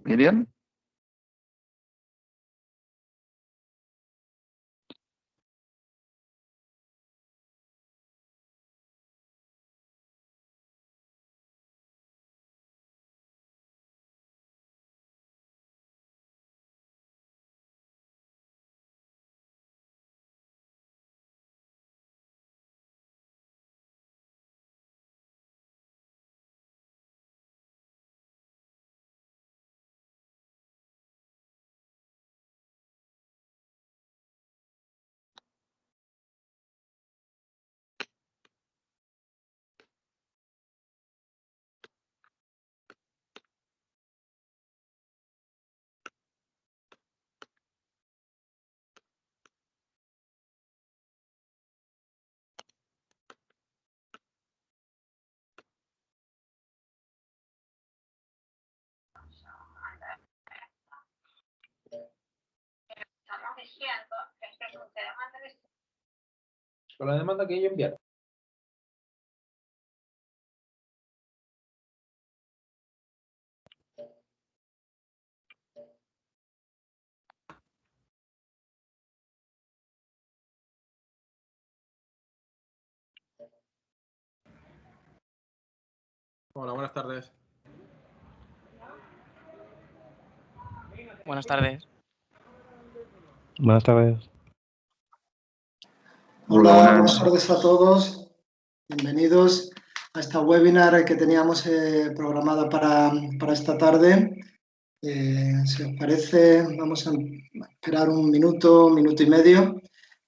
Miriam. Con la demanda que ellos enviaron. Hola, buenas tardes. Buenas tardes. Buenas tardes. Hola, Hola, buenas. buenas tardes a todos. Bienvenidos a esta webinar que teníamos programada para esta tarde. Si os parece, vamos a esperar un minuto y medio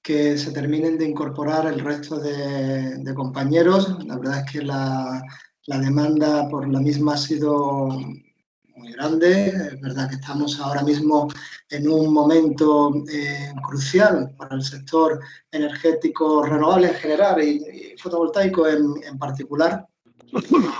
que se terminen de incorporar el resto de compañeros. La verdad es que la demanda por la misma ha sido muy grande. Es verdad que estamos ahora mismo en un momento crucial para el sector energético renovable en general y fotovoltaico en particular.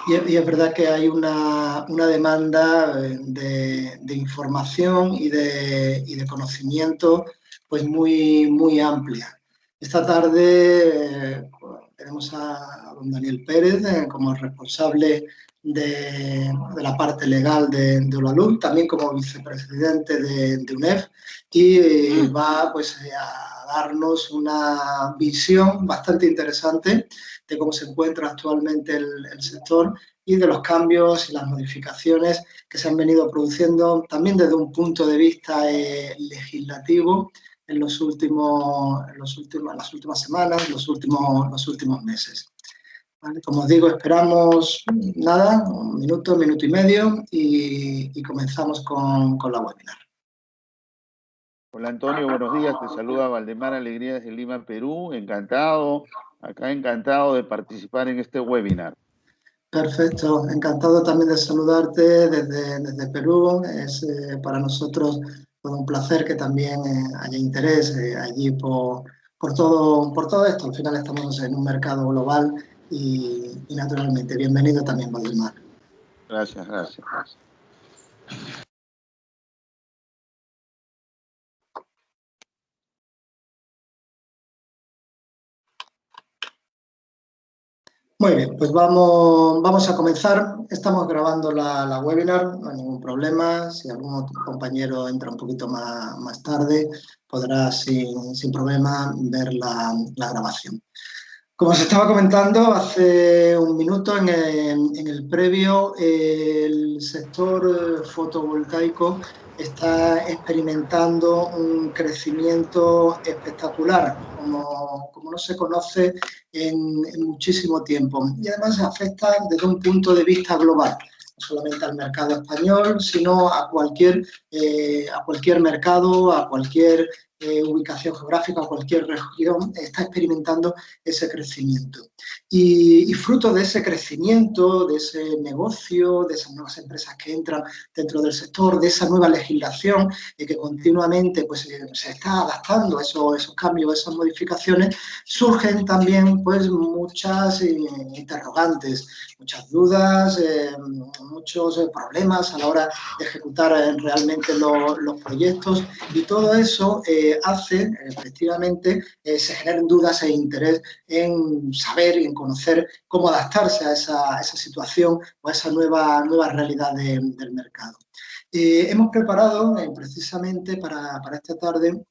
Y es verdad que hay una demanda de información y de conocimiento pues muy amplia. Esta tarde tenemos a don Daniel Pérez como responsable de la parte legal de Holaluz, también como vicepresidente de UNEF, y va pues a darnos una visión bastante interesante de cómo se encuentra actualmente el sector y de los cambios y las modificaciones que se han venido produciendo también desde un punto de vista legislativo en las últimas semanas, los últimos meses. ¿Vale? Como os digo, esperamos un minuto y medio y comenzamos con la webinar. Hola Antonio, buenos días. Te saluda Valdemar Alegría desde Lima, Perú. Encantado de participar en este webinar. Perfecto, encantado también de saludarte desde Perú. Es para nosotros un placer que también haya interés allí por todo esto. Al final estamos en un mercado global y naturalmente. Bienvenido también, Valdemar. Gracias. Muy bien, pues vamos a comenzar. Estamos grabando la webinar, no hay ningún problema. Si algún otro compañero entra un poquito más tarde, podrá sin problema ver la grabación. Como os estaba comentando hace un minuto en el previo, el sector fotovoltaico está experimentando un crecimiento espectacular, como no se conoce en muchísimo tiempo. Y además afecta desde un punto de vista global, no solamente al mercado español, sino a cualquier mercado, a cualquier ubicación geográfica, a cualquier región, está experimentando ese crecimiento. Y fruto de ese crecimiento, de ese negocio, de esas nuevas empresas que entran dentro del sector, de esa nueva legislación que continuamente pues, se está adaptando a esos cambios, a esas modificaciones, surgen también pues, muchas interrogantes, muchas dudas, muchos problemas a la hora de ejecutar realmente los proyectos, y todo eso hace, efectivamente, se generen dudas e interés en saber y en conocer cómo adaptarse a esa situación o a esa nueva realidad del mercado. Hemos preparado precisamente para esta tarde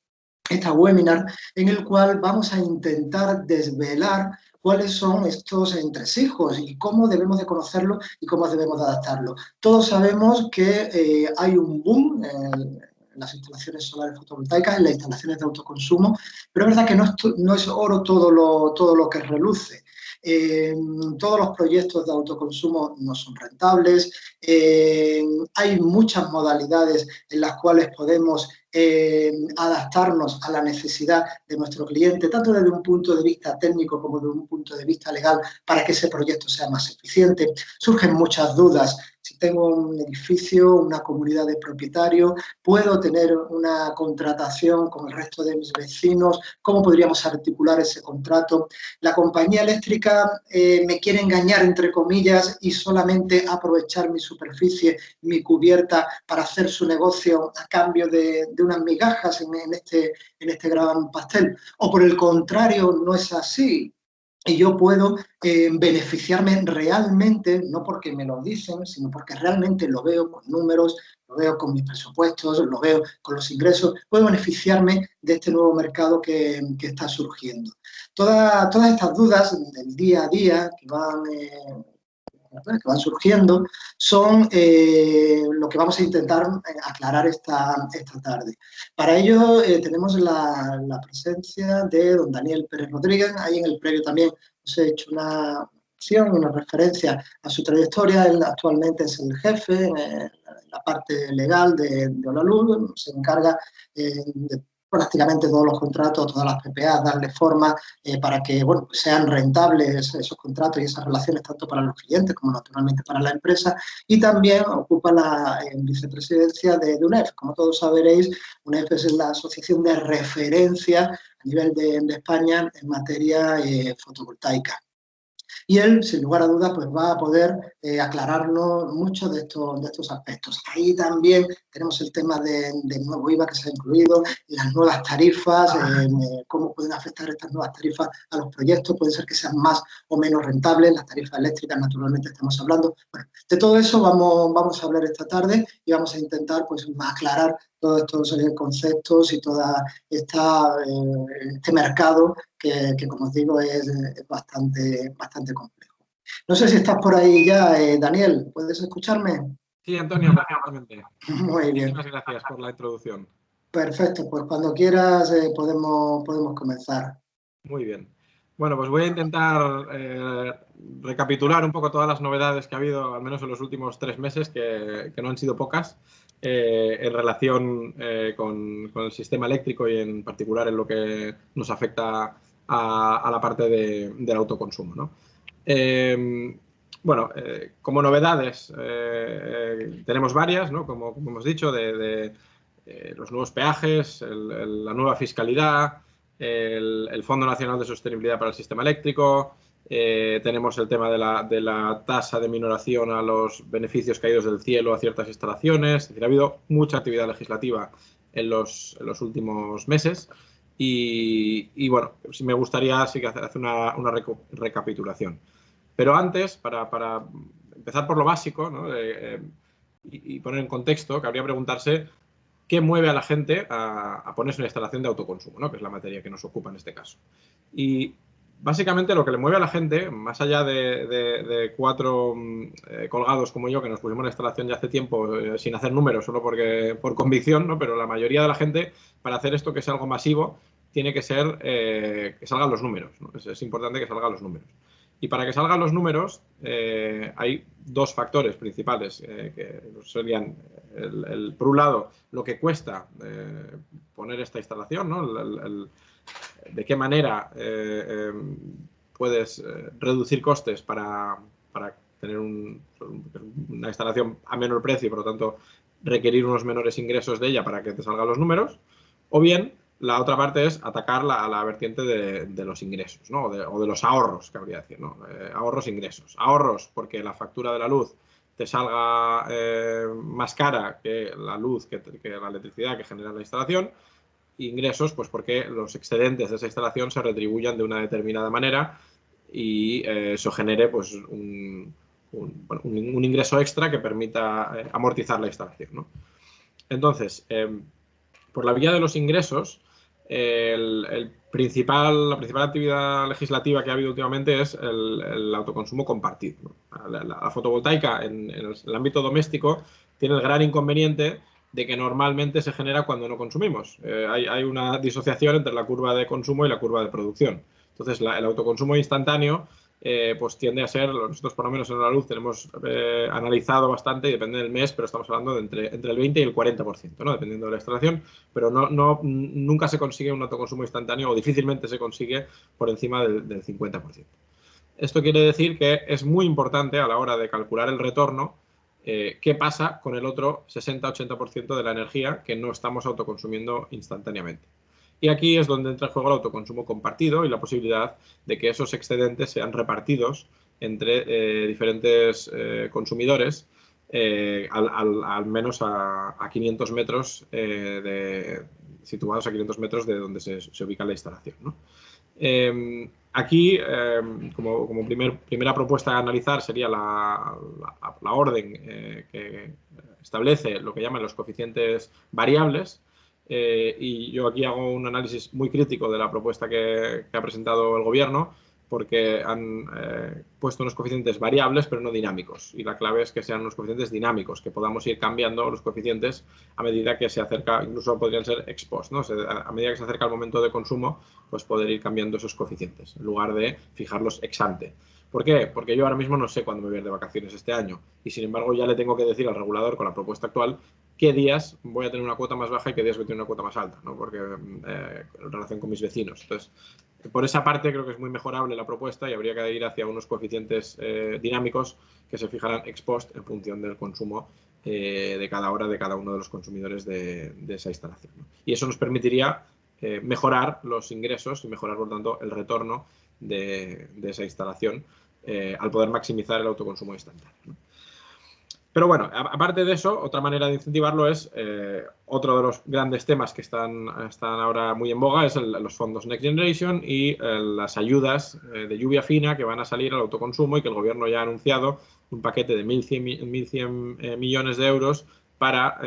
esta webinar en el cual vamos a intentar desvelar cuáles son estos entresijos y cómo debemos de conocerlos y cómo debemos de adaptarlos. Todos sabemos que hay un boom en las instalaciones solares fotovoltaicas, en las instalaciones de autoconsumo, pero es verdad que no es oro todo lo que reluce. Todos los proyectos de autoconsumo no son rentables, hay muchas modalidades en las cuales podemos adaptarnos a la necesidad de nuestro cliente, tanto desde un punto de vista técnico como desde un punto de vista legal, para que ese proyecto sea más eficiente. Surgen muchas dudas. Si tengo un edificio, una comunidad de propietarios, ¿puedo tener una contratación con el resto de mis vecinos? ¿Cómo podríamos articular ese contrato? La compañía eléctrica me quiere engañar, entre comillas, y solamente aprovechar mi superficie, mi cubierta, para hacer su negocio a cambio de unas migajas en este gran pastel. O por el contrario, no es así. Y yo puedo beneficiarme realmente, no porque me lo dicen, sino porque realmente lo veo con números, lo veo con mis presupuestos, lo veo con los ingresos, puedo beneficiarme de este nuevo mercado que está surgiendo. Todas estas dudas del día a día que van surgiendo son lo que vamos a intentar aclarar esta tarde. Para ello tenemos la presencia de don Daniel Pérez Rodríguez. Ahí en el previo también os he hecho una referencia a su trayectoria. Él actualmente es el jefe en la parte legal de Holaluz, se encarga de prácticamente todos los contratos, todas las PPA, darle forma para que bueno, sean rentables esos contratos y esas relaciones tanto para los clientes como naturalmente para la empresa, y también ocupa la vicepresidencia de UNEF. Como todos sabréis, UNEF es la asociación de referencia a nivel de España en materia fotovoltaica. Y él, sin lugar a dudas, pues va a poder aclararnos muchos de estos aspectos. Ahí también tenemos el tema del nuevo IVA que se ha incluido, las nuevas tarifas, cómo pueden afectar estas nuevas tarifas a los proyectos, puede ser que sean más o menos rentables, las tarifas eléctricas naturalmente estamos hablando. Bueno, de todo eso vamos a hablar esta tarde y vamos a intentar pues aclarar todos estos conceptos y todo este mercado que, como os digo, es bastante complejo. No sé si estás por ahí ya, Daniel, ¿puedes escucharme? Sí, Antonio, perfectamente. Muy bien. Muchas gracias por la introducción. Perfecto, pues cuando quieras podemos comenzar. Muy bien. Bueno, pues voy a intentar recapitular un poco todas las novedades que ha habido, al menos en los últimos 3 meses, que no han sido pocas, en relación con el sistema eléctrico y en particular en lo que nos afecta a la parte del autoconsumo, ¿no? Bueno, como novedades tenemos varias, ¿no? Como hemos dicho, de los nuevos peajes, la nueva fiscalidad, el Fondo Nacional de Sostenibilidad para el Sistema Eléctrico, tenemos el tema de la tasa de minoración a los beneficios caídos del cielo a ciertas instalaciones. Es decir, ha habido mucha actividad legislativa en los últimos meses y bueno, me gustaría sí que hacer una recapitulación. Pero antes, para empezar por lo básico, ¿no? Y poner en contexto, cabría preguntarse qué mueve a la gente a ponerse una instalación de autoconsumo, ¿no? Que es la materia que nos ocupa en este caso. Y básicamente lo que le mueve a la gente, más allá de 4 colgados como yo, que nos pusimos la instalación ya hace tiempo sin hacer números, solo por convicción, ¿no? Pero la mayoría de la gente, para hacer esto que es algo masivo, tiene que ser que salgan los números, ¿no? Es importante que salgan los números. Y para que salgan los números hay 2 factores principales que serían, por un lado, lo que cuesta poner esta instalación, ¿no? De qué manera puedes reducir costes para tener una instalación a menor precio y, por lo tanto, requerir unos menores ingresos de ella para que te salgan los números, o bien la otra parte es atacar la vertiente de los ingresos, ¿no? o de los ahorros, cabría decir, ¿no? Ahorros, ingresos. Ahorros porque la factura de la luz te salga más cara que la luz, que la electricidad que genera la instalación. Ingresos, pues porque los excedentes de esa instalación se retribuyan de una determinada manera y eso genere pues un ingreso extra que permita amortizar la instalación, ¿no? Entonces, por la vía de los ingresos, la principal actividad legislativa que ha habido últimamente es el autoconsumo compartido, ¿no? La fotovoltaica en el ámbito doméstico tiene el gran inconveniente de que normalmente se genera cuando no consumimos. Hay una disociación entre la curva de consumo y la curva de producción. Entonces, el autoconsumo instantáneo pues tiende a ser, nosotros por lo menos en la luz tenemos analizado bastante, y depende del mes, pero estamos hablando de entre el 20 y el 40%, ¿no? Dependiendo de la instalación, pero nunca se consigue un autoconsumo instantáneo, o difícilmente se consigue por encima del 50%. Esto quiere decir que es muy importante a la hora de calcular el retorno qué pasa con el otro 60-80% de la energía que no estamos autoconsumiendo instantáneamente. Y aquí es donde entra en juego el autoconsumo compartido y la posibilidad de que esos excedentes sean repartidos entre diferentes consumidores, al menos a 500 metros, situados a 500 metros de donde se ubica la instalación, ¿no? Aquí, como primera propuesta a analizar, sería la orden que establece lo que llaman los coeficientes variables. Y yo aquí hago un análisis muy crítico de la propuesta que ha presentado el gobierno, porque han puesto unos coeficientes variables pero no dinámicos, y la clave es que sean unos coeficientes dinámicos, que podamos ir cambiando los coeficientes a medida que se acerca, incluso podrían ser ex post, ¿no? A medida que se acerca el momento de consumo, pues poder ir cambiando esos coeficientes en lugar de fijarlos ex ante. ¿Por qué? Porque yo ahora mismo no sé cuándo me voy a ir de vacaciones este año, y sin embargo ya le tengo que decir al regulador con la propuesta actual qué días voy a tener una cuota más baja y qué días voy a tener una cuota más alta, ¿no? Porque en relación con mis vecinos. Entonces, por esa parte creo que es muy mejorable la propuesta, y habría que ir hacia unos coeficientes dinámicos que se fijarán ex post en función del consumo de cada hora de cada uno de los consumidores de esa instalación, ¿no? Y eso nos permitiría mejorar los ingresos y mejorar, por tanto, el retorno de esa instalación al poder maximizar el autoconsumo instantáneo, ¿no? Pero bueno, aparte de eso, otra manera de incentivarlo es, otro de los grandes temas que están ahora muy en boga, es los fondos Next Generation y las ayudas de lluvia fina que van a salir al autoconsumo, y que el gobierno ya ha anunciado un paquete de 1.100 millones de euros para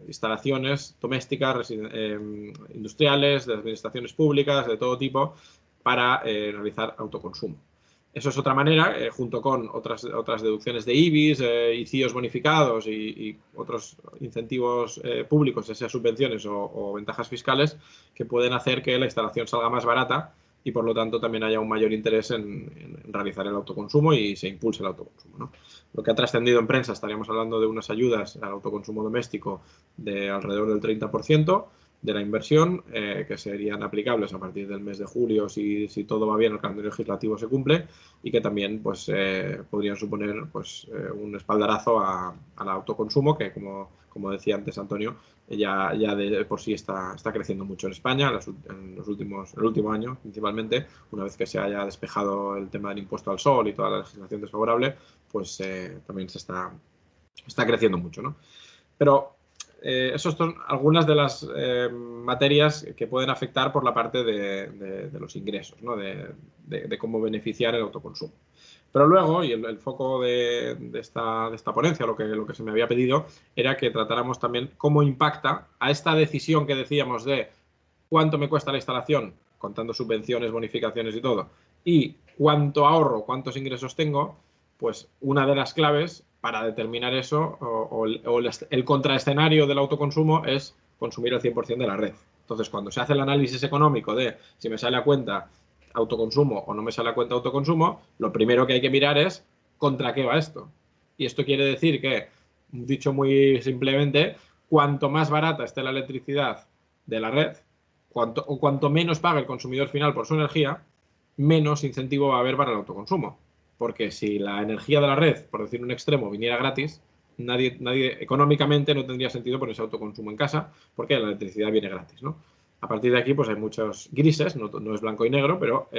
instalaciones domésticas, industriales, de administraciones públicas, de todo tipo, para realizar autoconsumo. Eso es otra manera, junto con otras deducciones de IBIs, y CIOs bonificados y otros incentivos públicos, ya sea subvenciones o ventajas fiscales, que pueden hacer que la instalación salga más barata y por lo tanto también haya un mayor interés en realizar el autoconsumo y se impulse el autoconsumo, ¿no? Lo que ha trascendido en prensa, estaríamos hablando de unas ayudas al autoconsumo doméstico de alrededor del 30% de la inversión, que serían aplicables a partir del mes de julio si todo va bien, el calendario legislativo se cumple, y que también pues, podrían suponer pues, un espaldarazo al autoconsumo, que como decía antes Antonio, ya de por sí está creciendo mucho en España en el último año principalmente. Una vez que se haya despejado el tema del impuesto al sol y toda la legislación desfavorable, pues también se está creciendo mucho, ¿no? Pero esas son algunas de las materias que pueden afectar por la parte de los ingresos, ¿no? de cómo beneficiar el autoconsumo. Pero luego, y el foco de esta ponencia, lo que se me había pedido, era que tratáramos también cómo impacta a esta decisión que decíamos de cuánto me cuesta la instalación, contando subvenciones, bonificaciones y todo, y cuánto ahorro, cuántos ingresos tengo. Pues una de las claves para determinar eso, o el contraescenario del autoconsumo, es consumir el 100% de la red. Entonces, cuando se hace el análisis económico de si me sale a cuenta autoconsumo o no me sale a cuenta autoconsumo, lo primero que hay que mirar es contra qué va esto. Y esto quiere decir que, dicho muy simplemente, cuanto más barata esté la electricidad de la red, cuanto menos pague el consumidor final por su energía, menos incentivo va a haber para el autoconsumo. Porque si la energía de la red, por decir un extremo, viniera gratis, nadie económicamente no tendría sentido ponerse autoconsumo en casa, porque la electricidad viene gratis, ¿no? A partir de aquí pues hay muchos grises, no es blanco y negro, pero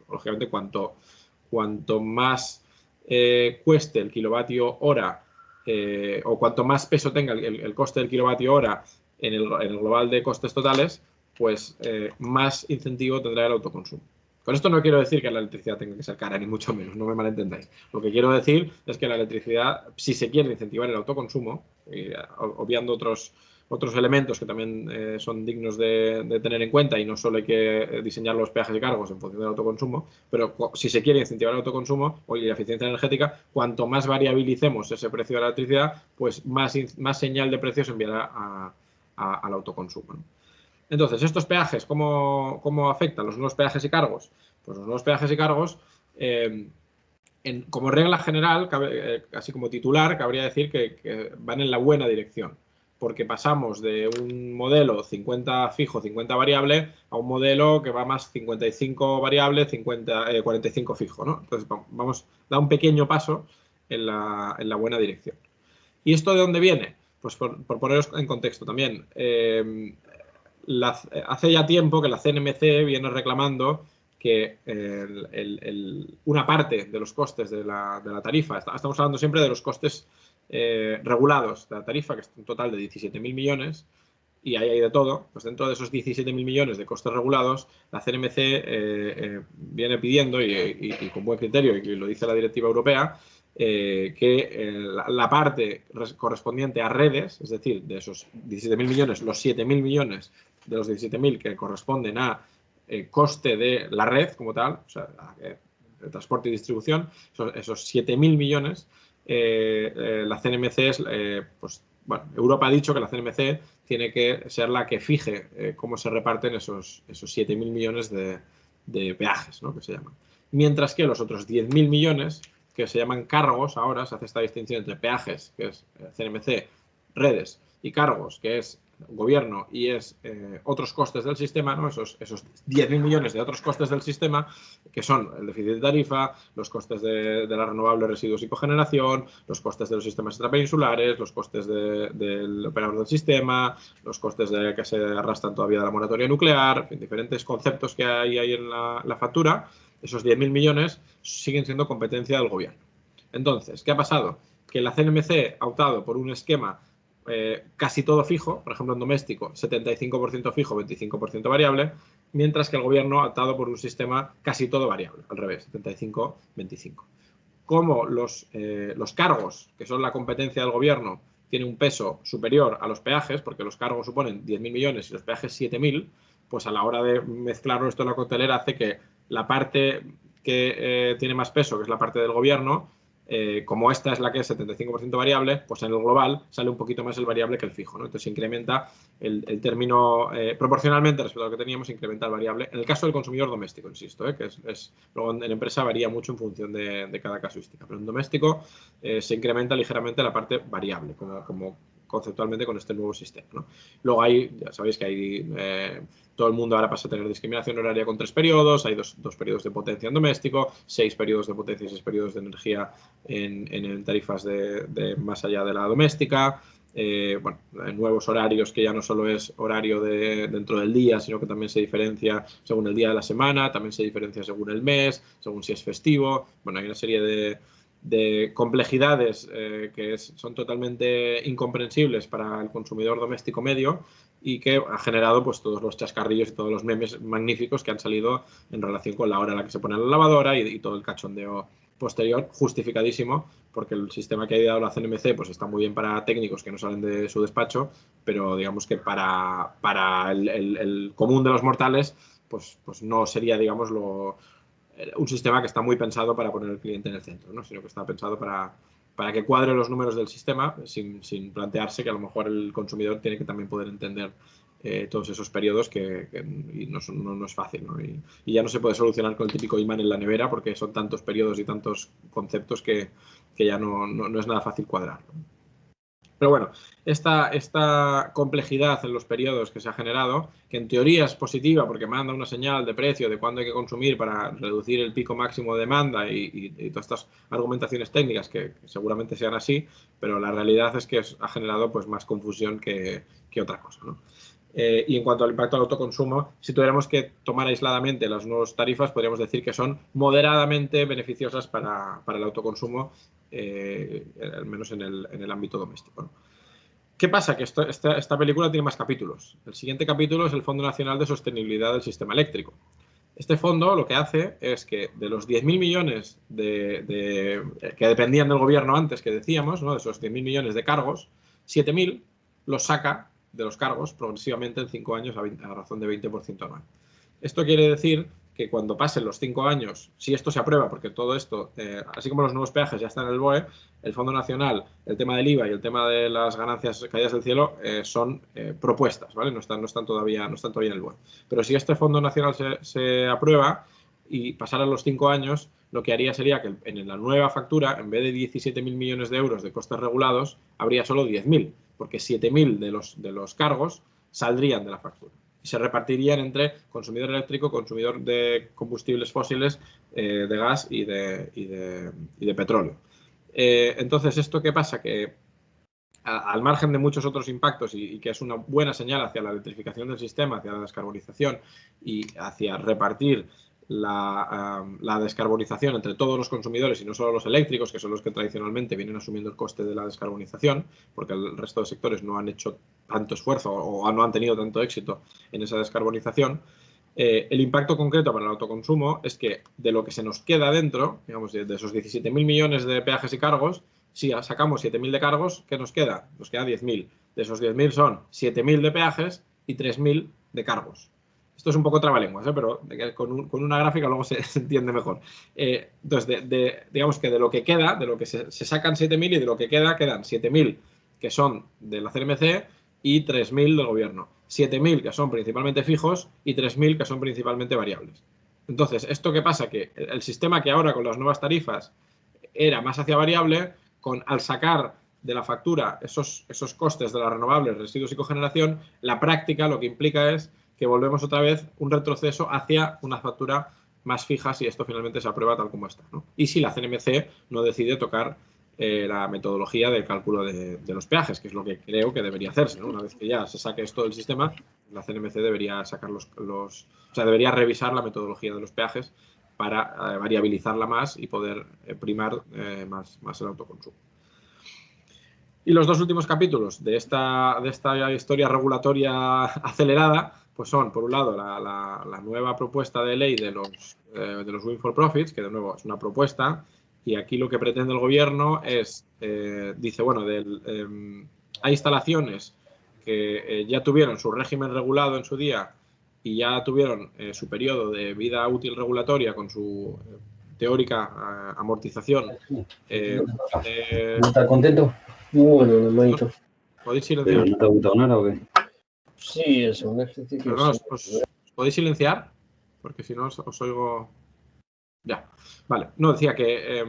lógicamente cuanto más cueste el kilovatio hora, o cuanto más peso tenga el coste del kilovatio hora en el global de costes totales, pues más incentivo tendrá el autoconsumo. Con esto no quiero decir que la electricidad tenga que ser cara, ni mucho menos, no me malentendáis. Lo que quiero decir es que la electricidad, si se quiere incentivar el autoconsumo, obviando otros elementos que también son dignos de tener en cuenta, y no solo hay que diseñar los peajes y cargos en función del autoconsumo, pero si se quiere incentivar el autoconsumo y la eficiencia energética, cuanto más variabilicemos ese precio de la electricidad, pues más señal de precios enviará al autoconsumo, ¿no? Entonces, ¿estos peajes cómo afectan los nuevos peajes y cargos? Pues los nuevos peajes y cargos, como regla general, así como titular, cabría decir que van en la buena dirección, porque pasamos de un modelo 50 fijo, 50 variable, a un modelo que va más 55 variable, 45 fijo, ¿no? Entonces, da un pequeño paso en la buena dirección. ¿Y esto de dónde viene? Pues por poneros en contexto también. Hace ya tiempo que la CNMC viene reclamando que una parte de los costes de la tarifa, estamos hablando siempre de los costes regulados de la tarifa, que es un total de 17.000 millones, y ahí hay de todo. Pues dentro de esos 17.000 millones de costes regulados, la CNMC viene pidiendo, y con buen criterio, y lo dice la directiva europea, que la parte correspondiente a redes, es decir, de esos 17.000 millones, los 7.000 millones de los 17.000 que corresponden a coste de la red como tal, o sea, de transporte y distribución, esos 7.000 millones, la CNMC pues, bueno, Europa ha dicho que la CNMC tiene que ser la que fije cómo se reparten esos 7.000 millones de peajes, ¿no?, que se llaman. Mientras que los otros 10.000 millones, que se llaman cargos, ahora se hace esta distinción entre peajes, que es CNMC, redes, y cargos, que es gobierno y es otros costes del sistema, ¿no? Esos 10.000 millones de otros costes del sistema, que son el déficit de tarifa, los costes de las renovables, residuos y cogeneración, los costes de los sistemas extrapeninsulares, los costes del operador del sistema, los costes que se arrastran todavía de la moratoria nuclear, en fin, diferentes conceptos que hay ahí en la factura. Esos 10.000 millones siguen siendo competencia del gobierno. Entonces, ¿qué ha pasado? Que la CNMC ha optado por un esquema casi todo fijo, por ejemplo en doméstico 75% fijo, 25% variable, mientras que el gobierno ha optado por un sistema casi todo variable, al revés, 75-25. Como los cargos, que son la competencia del gobierno, tienen un peso superior a los peajes, porque los cargos suponen 10.000 millones y los peajes 7.000, pues a la hora de mezclarlo esto en la coctelera hace que la parte que tiene más peso, que es la parte del gobierno, como esta es la que es 75% variable, pues en el global sale un poquito más el variable que el fijo, ¿no? Entonces se incrementa el término, proporcionalmente respecto a lo que teníamos, se incrementa el variable. En el caso del consumidor doméstico, insisto, que luego en empresa varía mucho en función de cada casuística, pero en doméstico se incrementa ligeramente la parte variable, como conceptualmente con este nuevo sistema, ¿no? Luego ya sabéis que hay todo el mundo ahora pasa a tener discriminación horaria con 3 periodos, hay dos periodos de potencia en doméstico, 6 periodos de potencia y 6 periodos de energía en tarifas de más allá de la doméstica. Bueno, nuevos horarios, que ya no solo es horario dentro del día, sino que también se diferencia según el día de la semana, también se diferencia según el mes, según si es festivo. Bueno, hay una serie de complejidades que son totalmente incomprensibles para el consumidor doméstico medio, y que ha generado pues todos los chascarrillos y todos los memes magníficos que han salido en relación con la hora en la que se pone la lavadora y todo el cachondeo posterior, justificadísimo, porque el sistema que ha ideado la CNMC pues está muy bien para técnicos que no salen de su despacho, pero digamos que para el común de los mortales pues no sería, digamos, un sistema que está muy pensado para poner al cliente en el centro, ¿no? Sino que está pensado para que cuadre los números del sistema sin plantearse que a lo mejor el consumidor tiene que también poder entender todos esos periodos y no es fácil, ¿no? Y ya no se puede solucionar con el típico imán en la nevera, porque son tantos periodos y tantos conceptos que ya no es nada fácil cuadrar, ¿no? Pero bueno, esta complejidad en los periodos que se ha generado, que en teoría es positiva porque manda una señal de precio de cuándo hay que consumir para reducir el pico máximo de demanda y todas estas argumentaciones técnicas que seguramente sean así, pero la realidad es que ha generado pues más confusión que otra cosa, ¿no? Y en cuanto al impacto del autoconsumo, si tuviéramos que tomar aisladamente las nuevas tarifas, podríamos decir que son moderadamente beneficiosas para el autoconsumo, al menos en el ámbito doméstico, ¿no? ¿Qué pasa? Que esta película tiene más capítulos. El siguiente capítulo es el Fondo Nacional de Sostenibilidad del Sistema Eléctrico. Este fondo lo que hace es que de los 10.000 millones que dependían del gobierno antes, que decíamos, ¿no?, de esos 10.000 millones de cargos, 7.000 los saca de los cargos progresivamente en 5 años a razón de 20% anual. Esto quiere decir que cuando pasen los 5 años, si esto se aprueba, porque todo esto, así como los nuevos peajes ya están en el BOE, el Fondo Nacional, el tema del IVA y el tema de las ganancias caídas del cielo son propuestas, ¿vale? No están todavía en el BOE. Pero si este Fondo Nacional se aprueba y pasaran los 5 años, lo que haría sería que en la nueva factura, en vez de 17.000 millones de euros de costes regulados, habría solo 10.000, porque 7.000 de los cargos saldrían de la factura y se repartirían entre consumidor eléctrico, consumidor de combustibles fósiles, de gas y de petróleo. Entonces, ¿esto qué pasa? Que al margen de muchos otros impactos y que es una buena señal hacia la electrificación del sistema, hacia la descarbonización y hacia repartir la descarbonización entre todos los consumidores y no solo los eléctricos, que son los que tradicionalmente vienen asumiendo el coste de la descarbonización, porque el resto de sectores no han hecho tanto esfuerzo o no han tenido tanto éxito en esa descarbonización. El impacto concreto para el autoconsumo es que de lo que se nos queda dentro, digamos, de esos 17.000 millones de peajes y cargos, si sacamos 7.000 de cargos, ¿qué nos queda? Nos queda 10.000. De esos 10.000 son 7.000 de peajes y 3.000 de cargos. Esto es un poco trabalenguas, pero con una gráfica luego se entiende mejor. Entonces, digamos que de lo que queda, de lo que se sacan 7.000 y de lo que quedan 7.000 que son de la CNMC y 3.000 del gobierno. 7.000 que son principalmente fijos y 3.000 que son principalmente variables. Entonces, ¿esto qué pasa? Que el sistema que ahora con las nuevas tarifas era más hacia variable, al sacar de la factura esos costes de las renovables, residuos y cogeneración, la práctica lo que implica es que volvemos otra vez un retroceso hacia una factura más fija si esto finalmente se aprueba tal como está, ¿no? Y si la CNMC no decide tocar la metodología de cálculo de los peajes, que es lo que creo que debería hacerse, ¿no? Una vez que ya se saque esto del sistema, la CNMC debería sacar debería revisar la metodología de los peajes para variabilizarla más y poder primar más el autoconsumo. Y los dos últimos capítulos de esta historia regulatoria acelerada, pues son, por un lado, la nueva propuesta de ley de los windfall profits, que de nuevo es una propuesta, y aquí lo que pretende el gobierno es, dice, bueno, hay instalaciones que ya tuvieron su régimen regulado en su día y ya tuvieron su periodo de vida útil regulatoria con su teórica amortización. ¿No estás contento? Bueno, normalito. ¿Podéis silenciar? ¿No te ha gustado nada o qué? Sí, es un ejercicio. Perdón, ¿os podéis silenciar? Porque si no os oigo... Ya, vale. No, decía que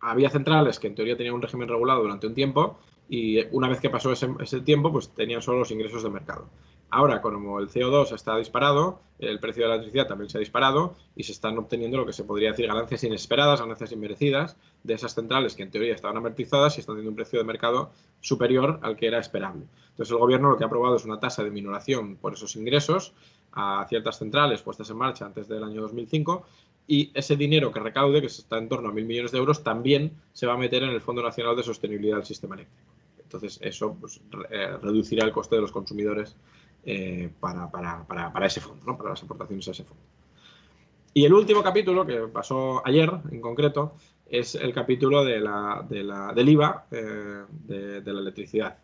había centrales que en teoría tenían un régimen regulado durante un tiempo y una vez que pasó ese tiempo, pues tenían solo los ingresos de mercado. Ahora, como el CO2 está disparado, el precio de la electricidad también se ha disparado y se están obteniendo lo que se podría decir ganancias inesperadas, ganancias inmerecidas de esas centrales que en teoría estaban amortizadas y están teniendo un precio de mercado superior al que era esperable. Entonces, el gobierno lo que ha aprobado es una tasa de minoración por esos ingresos a ciertas centrales puestas en marcha antes del año 2005 y ese dinero que recaude, que está en torno a 1.000 millones de euros, también se va a meter en el Fondo Nacional de Sostenibilidad del Sistema Eléctrico. Entonces, eso pues, reducirá el coste de los consumidores para ese fondo, ¿no? Para las aportaciones a ese fondo. Y el último capítulo, que pasó ayer en concreto, es el capítulo del IVA de la electricidad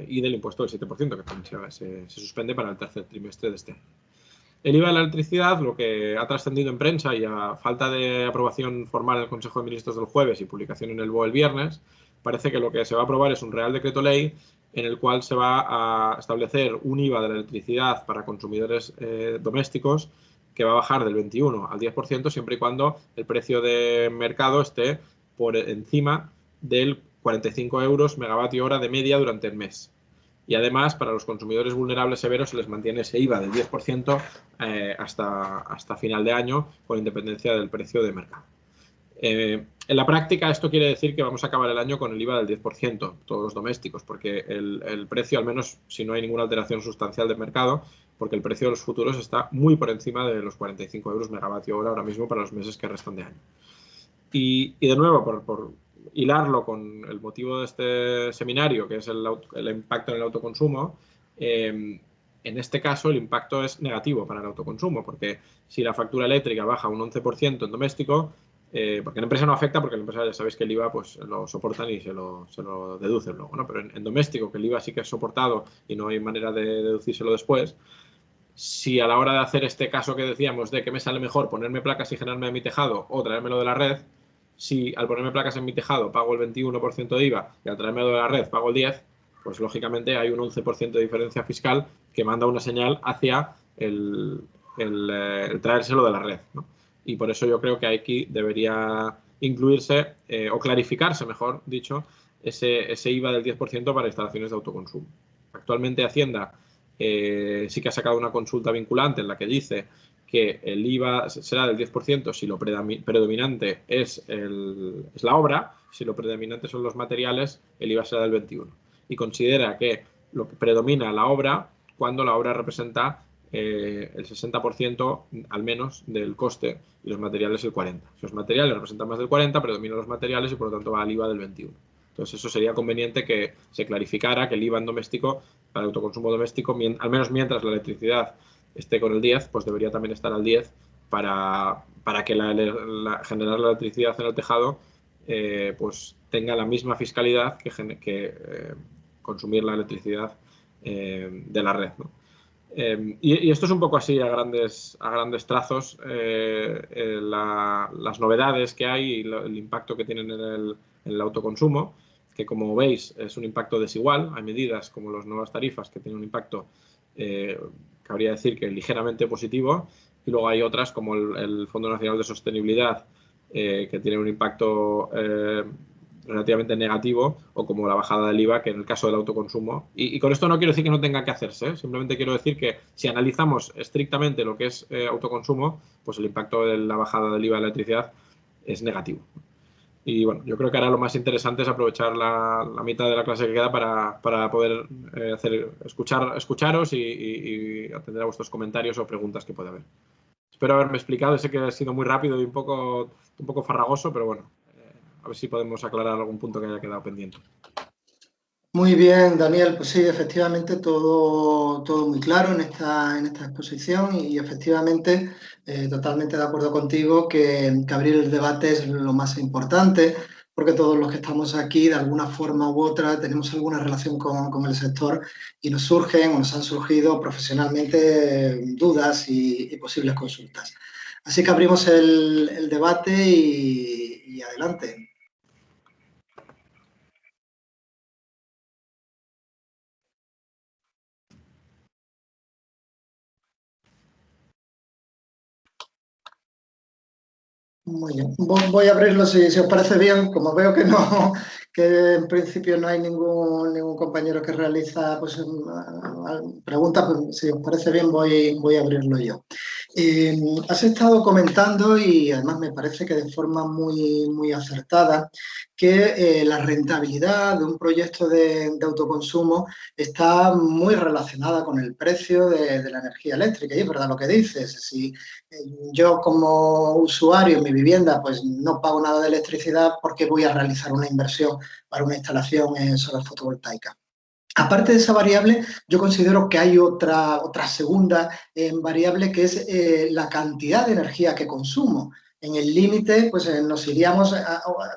y del impuesto del 7%, que también se suspende para el tercer trimestre de este año. El IVA de la electricidad, lo que ha trascendido en prensa y a falta de aprobación formal en el Consejo de Ministros del jueves y publicación en el BOE el viernes, parece que lo que se va a aprobar es un Real Decreto Ley en el cual se va a establecer un IVA de la electricidad para consumidores domésticos que va a bajar del 21 al 10% siempre y cuando el precio de mercado esté por encima del 45 euros megavatio hora de media durante el mes. Y además, para los consumidores vulnerables severos se les mantiene ese IVA del 10% hasta final de año, con independencia del precio de mercado. En la práctica, esto quiere decir que vamos a acabar el año con el IVA del 10%, todos los domésticos, porque el precio, al menos si no hay ninguna alteración sustancial del mercado, porque el precio de los futuros está muy por encima de los 45 euros megavatio hora ahora mismo para los meses que restan de año. Y de nuevo, por hilarlo con el motivo de este seminario, que es el impacto en el autoconsumo, en este caso el impacto es negativo para el autoconsumo, porque si la factura eléctrica baja un 11% en doméstico, porque en empresa no afecta, porque en empresa ya sabéis que el IVA pues lo soportan y se lo deducen luego, ¿no? Pero en doméstico, que el IVA sí que es soportado y no hay manera de deducírselo después, si a la hora de hacer este caso que decíamos de que me sale mejor ponerme placas y generarme a mi tejado o traérmelo de la red, si al ponerme placas en mi tejado pago el 21% de IVA y al traérmelo de la red pago el 10%, pues lógicamente hay un 11% de diferencia fiscal que manda una señal hacia el traérselo de la red, ¿no? Y por eso yo creo que aquí debería incluirse o clarificarse, mejor dicho, ese IVA del 10% para instalaciones de autoconsumo. Actualmente Hacienda sí que ha sacado una consulta vinculante en la que dice que el IVA será del 10% si lo predominante es la obra, si lo predominante son los materiales, el IVA será del 21%. Y considera que lo que predomina la obra cuando la obra representa el 60% al menos del coste y los materiales el 40%. Si los materiales representan más del 40%, predominan los materiales y por lo tanto va al IVA del 21%. Entonces eso sería conveniente que se clarificara que el IVA en doméstico, para el autoconsumo doméstico, al menos mientras la electricidad esté con el 10%, pues debería también estar al 10% para que generar la electricidad en el tejado pues tenga la misma fiscalidad que consumir la electricidad de la red, ¿no? Y esto es un poco así a grandes trazos las novedades que hay y el impacto que tienen en el autoconsumo, que como veis es un impacto desigual. Hay medidas como las nuevas tarifas que tienen un impacto, cabría decir que ligeramente positivo, y luego hay otras como el Fondo Nacional de Sostenibilidad que tiene un impacto relativamente negativo, o como la bajada del IVA, que en el caso del autoconsumo. Y con esto no quiero decir que no tenga que hacerse, ¿eh? Simplemente quiero decir que si analizamos estrictamente lo que es autoconsumo, pues el impacto de la bajada del IVA de la electricidad es negativo. Y bueno, yo creo que ahora lo más interesante es aprovechar la mitad de la clase que queda para poder escucharos y atender a vuestros comentarios o preguntas que pueda haber. Espero haberme explicado, sé que ha sido muy rápido y un poco farragoso, pero bueno, a ver si podemos aclarar algún punto que haya quedado pendiente. Muy bien, Daniel, pues sí, efectivamente todo muy claro en esta exposición y efectivamente totalmente de acuerdo contigo que abrir el debate es lo más importante, porque todos los que estamos aquí de alguna forma u otra tenemos alguna relación con el sector y nos surgen o nos han surgido profesionalmente dudas y posibles consultas. Así que abrimos el debate y adelante. Muy bien. Voy a abrirlo si os parece bien. Como veo que no, que en principio no hay ningún compañero que realiza pues, preguntas, pues si os parece bien voy a abrirlo yo. Has estado comentando, y además me parece que de forma muy acertada, que la rentabilidad de un proyecto de autoconsumo está muy relacionada con el precio de la energía eléctrica. Y es verdad lo que dices. Si yo como usuario en mi vivienda pues no pago nada de electricidad, ¿porque voy a realizar una inversión para una instalación solar fotovoltaica? Aparte de esa variable, yo considero que hay otra segunda variable, que es la cantidad de energía que consumo. En el límite, pues nos iríamos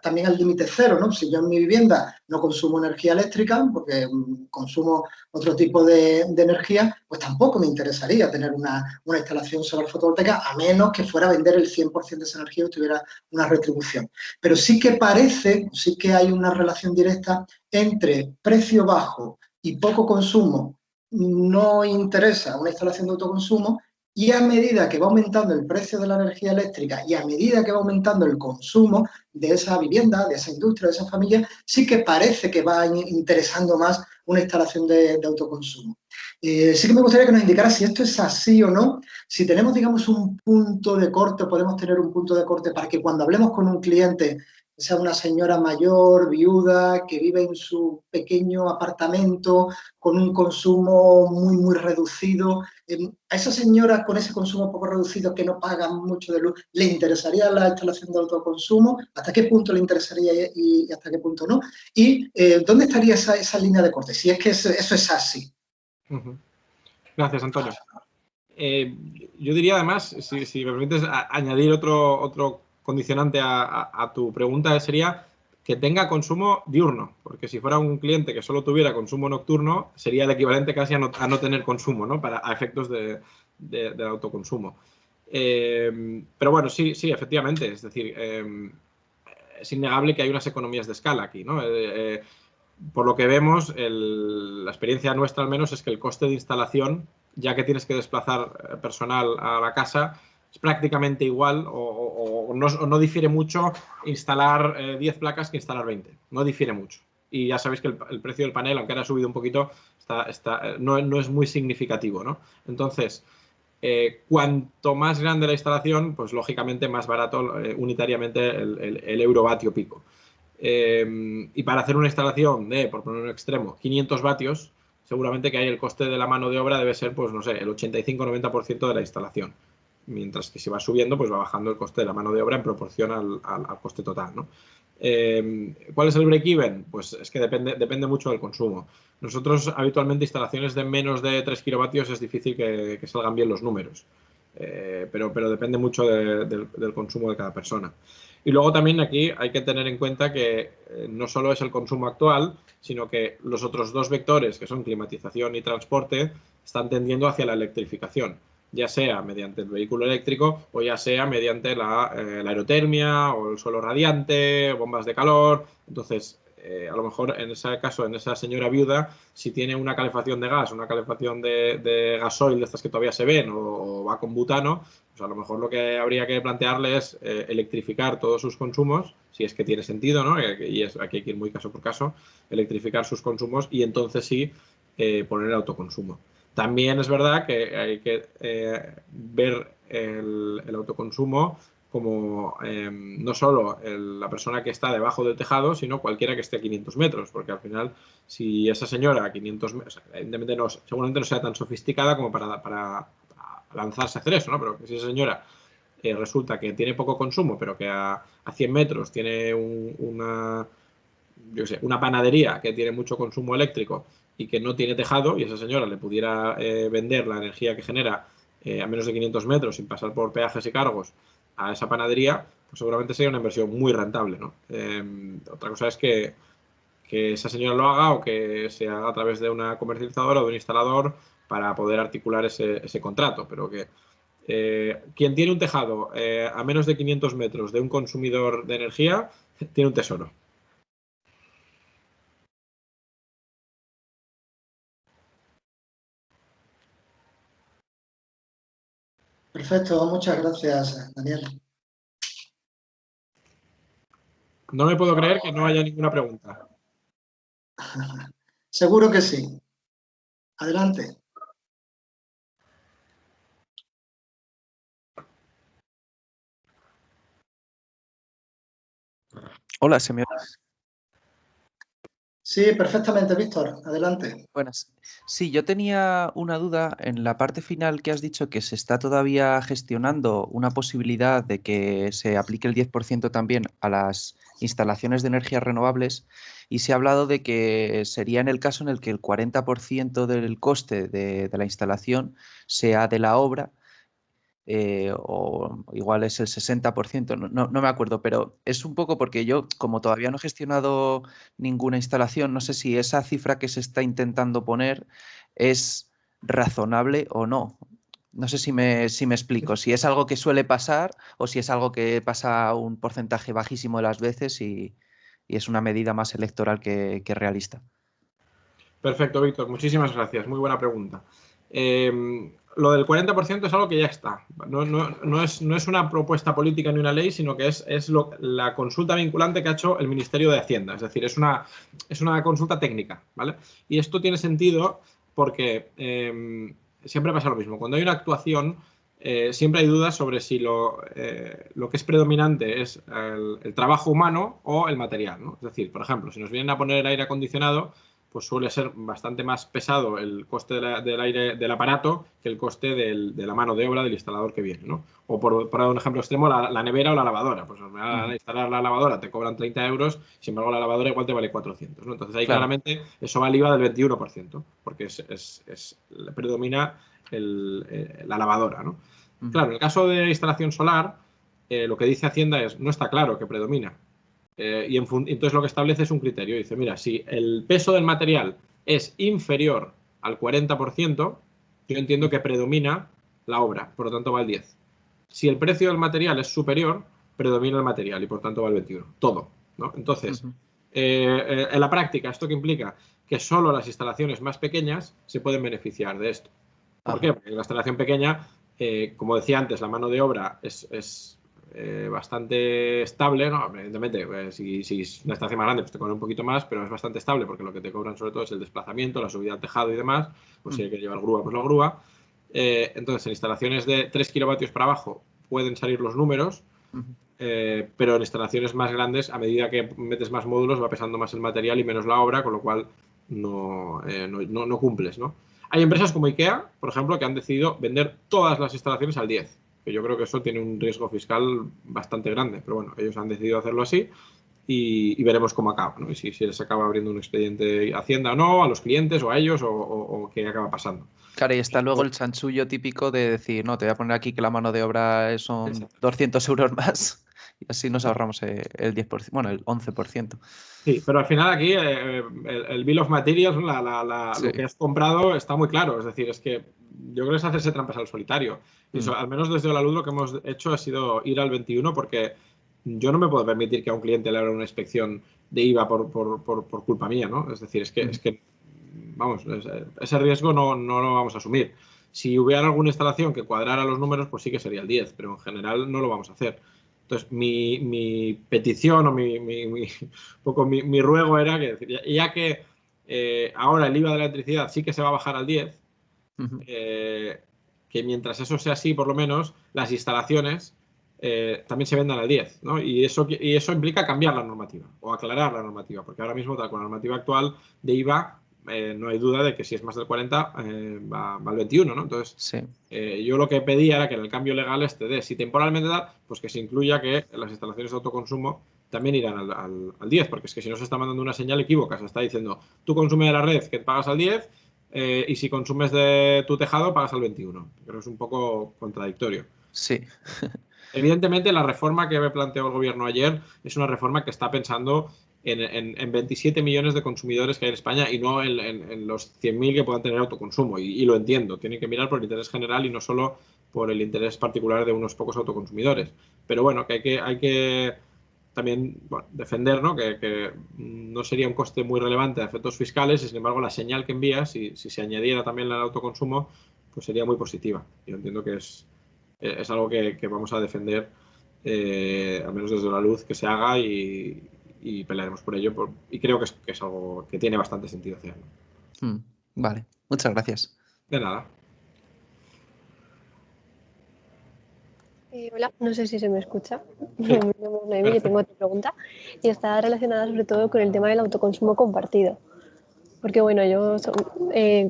también al límite cero, ¿no? Si yo en mi vivienda no consumo energía eléctrica, porque consumo otro tipo de energía, pues tampoco me interesaría tener una instalación solar fotovoltaica, a menos que fuera a vender el 100% de esa energía y tuviera una retribución. Pero sí que hay una relación directa entre precio bajo y poco consumo. No interesa una instalación de autoconsumo, y a medida que va aumentando el precio de la energía eléctrica y a medida que va aumentando el consumo de esa vivienda, de esa industria, de esa familia, sí que parece que va interesando más una instalación de autoconsumo. Sí que me gustaría que nos indicara si esto es así o no, si tenemos, digamos, un punto de corte, podemos tener un punto de corte para que cuando hablemos con un cliente, sea una señora mayor, viuda, que vive en su pequeño apartamento con un consumo muy reducido, a esa señora con ese consumo poco reducido que no paga mucho de luz, ¿le interesaría la instalación de autoconsumo? ¿Hasta qué punto le interesaría y hasta qué punto no? ¿Y dónde estaría esa línea de corte? Si es que eso es así. Gracias, Antonio. Yo diría además, si me permites añadir otro condicionante a tu pregunta sería que tenga consumo diurno, porque si fuera un cliente que solo tuviera consumo nocturno, sería el equivalente casi a no tener consumo, ¿no? A efectos del autoconsumo. Pero bueno, sí, efectivamente, es decir, es innegable que hay unas economías de escala aquí, ¿no? Por lo que vemos, la experiencia nuestra al menos es que el coste de instalación, ya que tienes que desplazar personal a la casa, es prácticamente igual o no difiere mucho instalar 10 placas que instalar 20. No difiere mucho. Y ya sabéis que el precio del panel, aunque ahora ha subido un poquito, no es muy significativo, ¿no? Entonces, cuanto más grande la instalación, pues lógicamente más barato unitariamente el eurovatio pico. Y para hacer una instalación de, por poner un extremo, 500 vatios, seguramente que ahí el coste de la mano de obra debe ser, pues no sé, el 85-90% de la instalación. Mientras que si va subiendo, pues va bajando el coste de la mano de obra en proporción al coste total, ¿no? ¿Cuál es el break-even? Pues es que depende mucho del consumo. Nosotros habitualmente instalaciones de menos de 3 kilovatios es difícil que salgan bien los números. Pero depende mucho del consumo de cada persona. Y luego también aquí hay que tener en cuenta que no solo es el consumo actual, sino que los otros dos vectores, que son climatización y transporte, están tendiendo hacia la electrificación, ya sea mediante el vehículo eléctrico o ya sea mediante la aerotermia o el suelo radiante, bombas de calor. Entonces, a lo mejor en ese caso, en esa señora viuda, si tiene una calefacción de gas, una calefacción de gasoil, de estas que todavía se ven, o va con butano, pues a lo mejor lo que habría que plantearle es electrificar todos sus consumos, si es que tiene sentido, ¿no? Y aquí hay que ir muy caso por caso, electrificar sus consumos y entonces sí poner el autoconsumo. También es verdad que hay que ver el autoconsumo como no solo la persona que está debajo del tejado, sino cualquiera que esté a 500 metros, porque al final, si esa señora a 500 metros, evidentemente seguramente no sea tan sofisticada como para lanzarse a hacer eso, ¿no? Pero si esa señora resulta que tiene poco consumo, pero que a 100 metros tiene una panadería que tiene mucho consumo eléctrico y que no tiene tejado, y esa señora le pudiera vender la energía que genera a menos de 500 metros sin pasar por peajes y cargos a esa panadería, pues seguramente sería una inversión muy rentable, ¿no? Otra cosa es que esa señora lo haga o que se haga a través de una comercializadora o de un instalador para poder articular ese contrato, pero que quien tiene un tejado a menos de 500 metros de un consumidor de energía tiene un tesoro. Perfecto, muchas gracias, Daniel. No me puedo creer que no haya ninguna pregunta. Seguro que sí. Adelante. Hola, ¿se me oye? Sí, perfectamente, Víctor. Adelante. Buenas. Sí, yo tenía una duda en la parte final que has dicho que se está todavía gestionando una posibilidad de que se aplique el 10% también a las instalaciones de energías renovables y se ha hablado de que sería en el caso en el que el 40% del coste de la instalación sea de la obra. O igual es el 60%, no me acuerdo, pero es un poco porque yo, como todavía no he gestionado ninguna instalación, no sé si esa cifra que se está intentando poner es razonable o no. No sé si me explico, si es algo que suele pasar o si es algo que pasa un porcentaje bajísimo de las veces y es una medida más electoral que realista. Perfecto, Víctor. Muchísimas gracias. Muy buena pregunta. Lo del 40% es algo que ya está. No es una propuesta política ni una ley, sino que es la consulta vinculante que ha hecho el Ministerio de Hacienda. Es decir, es una consulta técnica, ¿vale? Y esto tiene sentido porque siempre pasa lo mismo. Cuando hay una actuación, siempre hay dudas sobre si lo que es predominante es el trabajo humano o el material, ¿no? Es decir, por ejemplo, si nos vienen a poner el aire acondicionado, pues suele ser bastante más pesado el coste del aire del aparato que el coste de la mano de obra del instalador que viene, ¿no? O por dar un ejemplo extremo, la nevera o la lavadora. Pues a instalar la lavadora te cobran 30 euros, sin embargo la lavadora igual te vale 400, ¿no? Entonces ahí claro, claramente eso va al IVA del 21%, porque predomina la lavadora, ¿no? Claro, en el caso de instalación solar, lo que dice Hacienda es, no está claro que predomina. Entonces lo que establece es un criterio. Dice, mira, si el peso del material es inferior al 40%, yo entiendo que predomina la obra, por lo tanto va al 10. Si el precio del material es superior, predomina el material y por tanto va al 21. Todo, ¿no? Entonces, en la práctica, ¿esto qué implica? Que solo las instalaciones más pequeñas se pueden beneficiar de esto. ¿Por qué? Porque la instalación pequeña, como decía antes, la mano de obra es bastante estable, ¿no? Evidentemente, si es una estación más grande, pues te cobran un poquito más, pero es bastante estable porque lo que te cobran sobre todo es el desplazamiento, la subida al tejado y demás. Pues si hay que llevar grúa, pues la grúa. Entonces, en instalaciones de 3 kilovatios para abajo pueden salir los números, pero en instalaciones más grandes, a medida que metes más módulos, va pesando más el material y menos la obra, con lo cual no cumples, ¿no? Hay empresas como IKEA, por ejemplo, que han decidido vender todas las instalaciones al 10, que yo creo que eso tiene un riesgo fiscal bastante grande, pero bueno, ellos han decidido hacerlo así y veremos cómo acaba, ¿no? Y si les acaba abriendo un expediente Hacienda o no, a los clientes o a ellos o qué acaba pasando. Claro, y está luego el chanchullo típico de decir, no, te voy a poner aquí que la mano de obra son 200 euros más y así nos ahorramos el 10%, bueno, el 11%. Sí, pero al final aquí el Bill of Materials, lo que has comprado está muy claro. Es decir, es que yo creo que es hacerse trampas al solitario. Y eso, al menos desde la luz lo que hemos hecho ha sido ir al 21 porque yo no me puedo permitir que a un cliente le abra una inspección de IVA por culpa mía, ¿no? Es decir, es que vamos, ese riesgo no lo vamos a asumir. Si hubiera alguna instalación que cuadrara los números, pues sí que sería el 10, pero en general no lo vamos a hacer. Entonces, mi petición o mi ruego era que, ya que ahora el IVA de la electricidad sí que se va a bajar al 10, que mientras eso sea así, por lo menos, las instalaciones también se vendan al 10, ¿no? Y eso implica cambiar la normativa o aclarar la normativa, porque ahora mismo, con la normativa actual de IVA, no hay duda de que si es más del 40 va al 21, ¿no? Entonces, sí. Yo lo que pedía era que en el cambio legal si temporalmente da, pues que se incluya que las instalaciones de autoconsumo también irán al 10, porque es que si no se está mandando una señal equívoca, se está diciendo, tú consumes de la red que pagas al 10 y si consumes de tu tejado pagas al 21. Creo que es un poco contradictorio. Sí. Evidentemente, la reforma que planteó el gobierno ayer es una reforma que está pensando en 27 millones de consumidores que hay en España y no en los 100.000 que puedan tener autoconsumo. Y lo entiendo, tienen que mirar por el interés general y no solo por el interés particular de unos pocos autoconsumidores. Pero bueno, que hay que también defender, ¿no? Que no sería un coste muy relevante a efectos fiscales y, sin embargo, la señal que envías, si se añadiera también el autoconsumo, pues sería muy positiva. Yo entiendo que es algo que vamos a defender, al menos desde la luz, que se haga y pelearemos por ello. Y creo que es algo que tiene bastante sentido hacerlo. Vale, muchas gracias. De nada. Hola, no sé si se me escucha. Me llamo Noemí, yo tengo otra pregunta y está relacionada sobre todo con el tema del autoconsumo compartido. Porque bueno, yo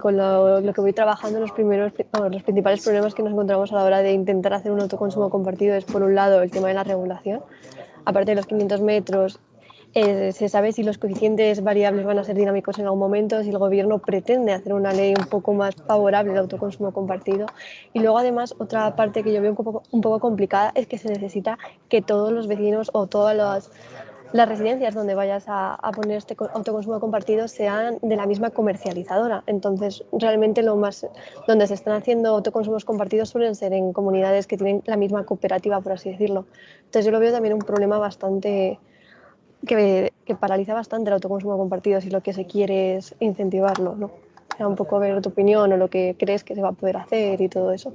con lo que voy trabajando, los principales problemas que nos encontramos a la hora de intentar hacer un autoconsumo compartido es, por un lado, el tema de la regulación. Aparte de los 500 metros, se sabe si los coeficientes variables van a ser dinámicos en algún momento, si el gobierno pretende hacer una ley un poco más favorable al autoconsumo compartido. Y luego, además, otra parte que yo veo un poco complicada es que se necesita que todos los vecinos o todas las residencias donde vayas a poner este autoconsumo compartido sean de la misma comercializadora. Entonces, realmente donde se están haciendo autoconsumos compartidos suelen ser en comunidades que tienen la misma cooperativa, por así decirlo. Entonces, yo lo veo también un problema bastante que paraliza bastante el autoconsumo compartido si lo que se quiere es incentivarlo, ¿no? O sea, un poco ver tu opinión o lo que crees que se va a poder hacer y todo eso.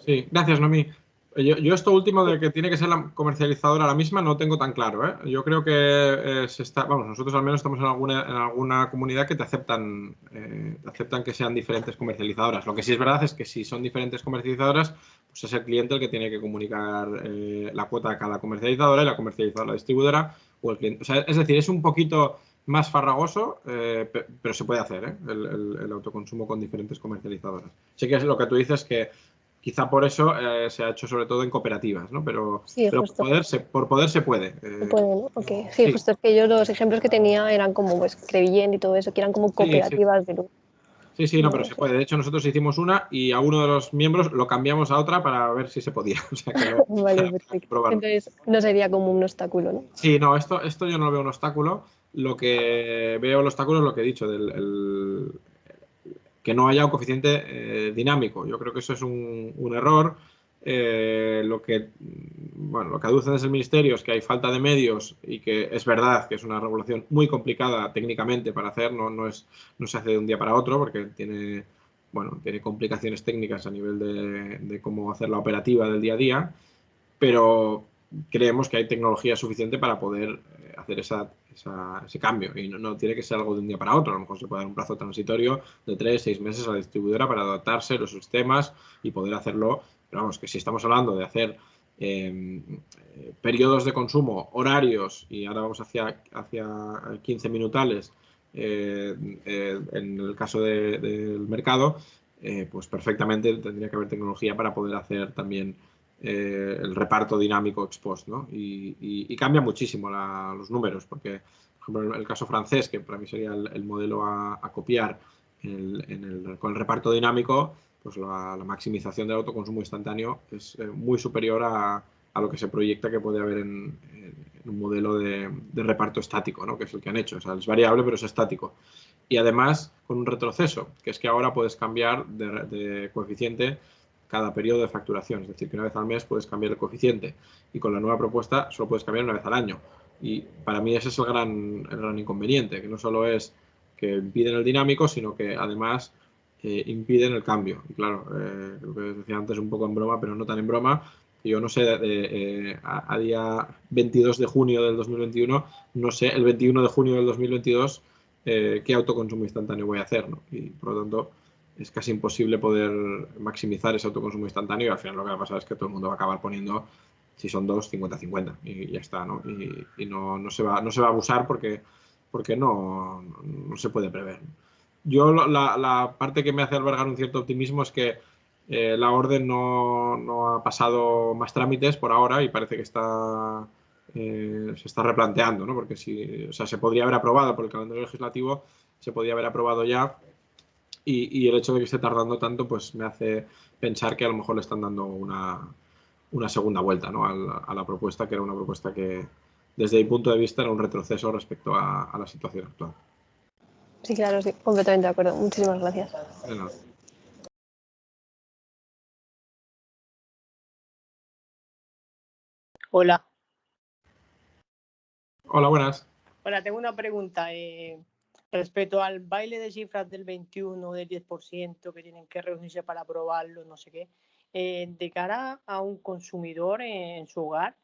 Sí, gracias, Noemí. Yo esto último de que tiene que ser la comercializadora la misma no tengo tan claro, ¿eh? Yo creo que nosotros al menos estamos en alguna comunidad que te aceptan que sean diferentes comercializadoras. Lo que sí es verdad es que si son diferentes comercializadoras, pues es el cliente el que tiene que comunicar la cuota a cada comercializadora y la comercializadora distribuidora o el cliente. O sea, es decir, es un poquito más farragoso, pero se puede hacer, ¿eh? El autoconsumo con diferentes comercializadoras. Sí que es lo que tú dices, que quizá por eso se ha hecho sobre todo en cooperativas, ¿no? Pero, sí, pero por poder se puede. Se puede, ¿no? Okay. Sí, justo es que yo los ejemplos que tenía eran como pues Crevillent y todo eso, que eran como cooperativas de luz. Sí, sí, no, pero se puede. De hecho, nosotros hicimos una y a uno de los miembros lo cambiamos a otra para ver si se podía. O sea, que Vale, perfecto. probarlo. Entonces no sería como un obstáculo, ¿no? Sí, no, esto yo no lo veo un obstáculo. Lo que veo el obstáculo es lo que he dicho, que no haya un coeficiente dinámico. Yo creo que eso es un error. Lo que aducen desde el Ministerio es que hay falta de medios y que es verdad que es una regulación muy complicada técnicamente para hacer, no se hace de un día para otro porque tiene complicaciones técnicas a nivel de cómo hacer la operativa del día a día, pero creemos que hay tecnología suficiente para poder hacer ese cambio y no tiene que ser algo de un día para otro. A lo mejor se puede dar un plazo transitorio de 3-6 meses a la distribuidora para adaptarse a los sistemas y poder hacerlo. Pero vamos, que si estamos hablando de hacer periodos de consumo, horarios, y ahora vamos hacia 15 minutales en el caso del mercado, pues perfectamente tendría que haber tecnología para poder hacer también el reparto dinámico ex post, ¿no? Y cambia muchísimo los números, porque, por ejemplo, el caso francés, que para mí sería el modelo a copiar con el reparto dinámico, pues la maximización del autoconsumo instantáneo es muy superior a lo que se proyecta que puede haber en un modelo de reparto estático, ¿no? Que es el que han hecho. O sea, es variable, pero es estático. Y además con un retroceso, que es que ahora puedes cambiar de coeficiente cada periodo de facturación, es decir, que una vez al mes puedes cambiar el coeficiente y con la nueva propuesta solo puedes cambiar una vez al año. Y para mí ese es el gran inconveniente, que no solo es que impiden el dinámico, sino que además impiden el cambio. Y claro, lo que decía antes un poco en broma, pero no tan en broma, yo no sé, a día 22 de junio del 2021, no sé el 21 de junio del 2022 qué autoconsumo instantáneo voy a hacer, ¿no? Y por lo tanto es casi imposible poder maximizar ese autoconsumo instantáneo y al final lo que va a pasar es que todo el mundo va a acabar poniendo, si son dos, 50-50 y ya está, ¿no? Y no se va a abusar porque no se puede prever. Yo la parte que me hace albergar un cierto optimismo es que la orden no ha pasado más trámites por ahora y parece que se está replanteando, ¿no? Porque se podría haber aprobado por el calendario legislativo, se podría haber aprobado ya y el hecho de que esté tardando tanto pues me hace pensar que a lo mejor le están dando una segunda vuelta, ¿no? a la propuesta, que era una propuesta que desde mi punto de vista era un retroceso respecto a la situación actual. Sí, claro, sí, completamente de acuerdo. Muchísimas gracias. De nada. Hola. Hola, buenas. Hola, tengo una pregunta. Respecto al baile de cifras del 21, del 10%, que tienen que reunirse para aprobarlo, no sé qué, de cara a un consumidor en su hogar,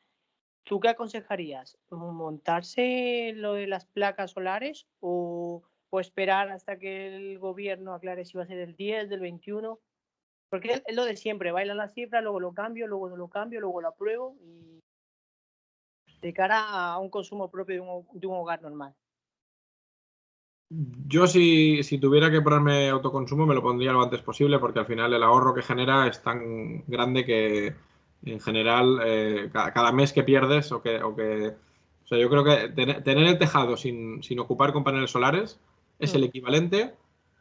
¿tú qué aconsejarías? ¿Montarse lo de las placas solares o esperar hasta que el gobierno aclare si va a ser el 10, del 21? Porque es lo de siempre, bailan las cifras, luego lo cambio, luego no lo cambio, luego lo apruebo, y de cara a un consumo propio de un hogar normal. Yo si tuviera que ponerme autoconsumo me lo pondría lo antes posible porque al final el ahorro que genera es tan grande que en general cada mes que pierdes o sea, yo creo que tener el tejado sin ocupar con paneles solares es el equivalente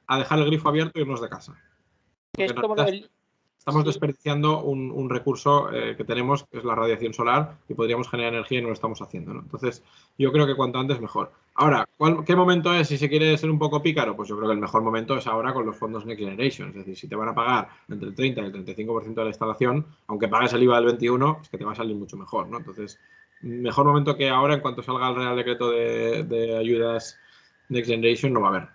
a dejar el grifo abierto y irnos de casa. Que es como estamos sí. desperdiciando un recurso que tenemos, que es la radiación solar, y podríamos generar energía y no lo estamos haciendo, ¿no? Entonces, yo creo que cuanto antes mejor. Ahora, ¿qué momento es si se quiere ser un poco pícaro? Pues yo creo que el mejor momento es ahora con los fondos Next Generation. Es decir, si te van a pagar entre el 30 y el 35% de la instalación, aunque pagues el IVA del 21, es que te va a salir mucho mejor, ¿no? Entonces, mejor momento que ahora, en cuanto salga el Real Decreto de ayudas Next Generation, no va a haber.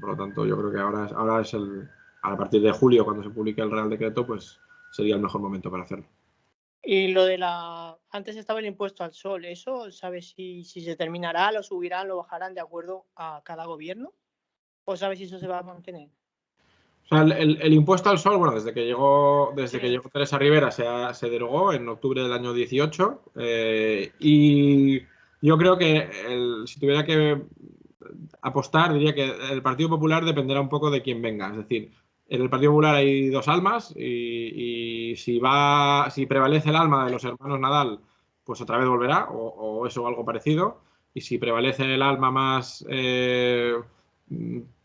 Por lo tanto, yo creo que ahora es a partir de julio, cuando se publique el Real Decreto, pues sería el mejor momento para hacerlo. Y lo de antes estaba el impuesto al sol, ¿eso sabes si se terminará, lo subirán, lo bajarán de acuerdo a cada gobierno? ¿O sabes si eso se va a mantener? O sea, el impuesto al sol, bueno, desde que llegó Teresa Rivera se derogó en octubre del año 18 y yo creo que si tuviera que apostar, diría que el Partido Popular dependerá un poco de quién venga. Es decir, en el Partido Popular hay dos almas y si prevalece el alma de los hermanos Nadal, pues otra vez volverá o eso o algo parecido. Y si prevalece el alma más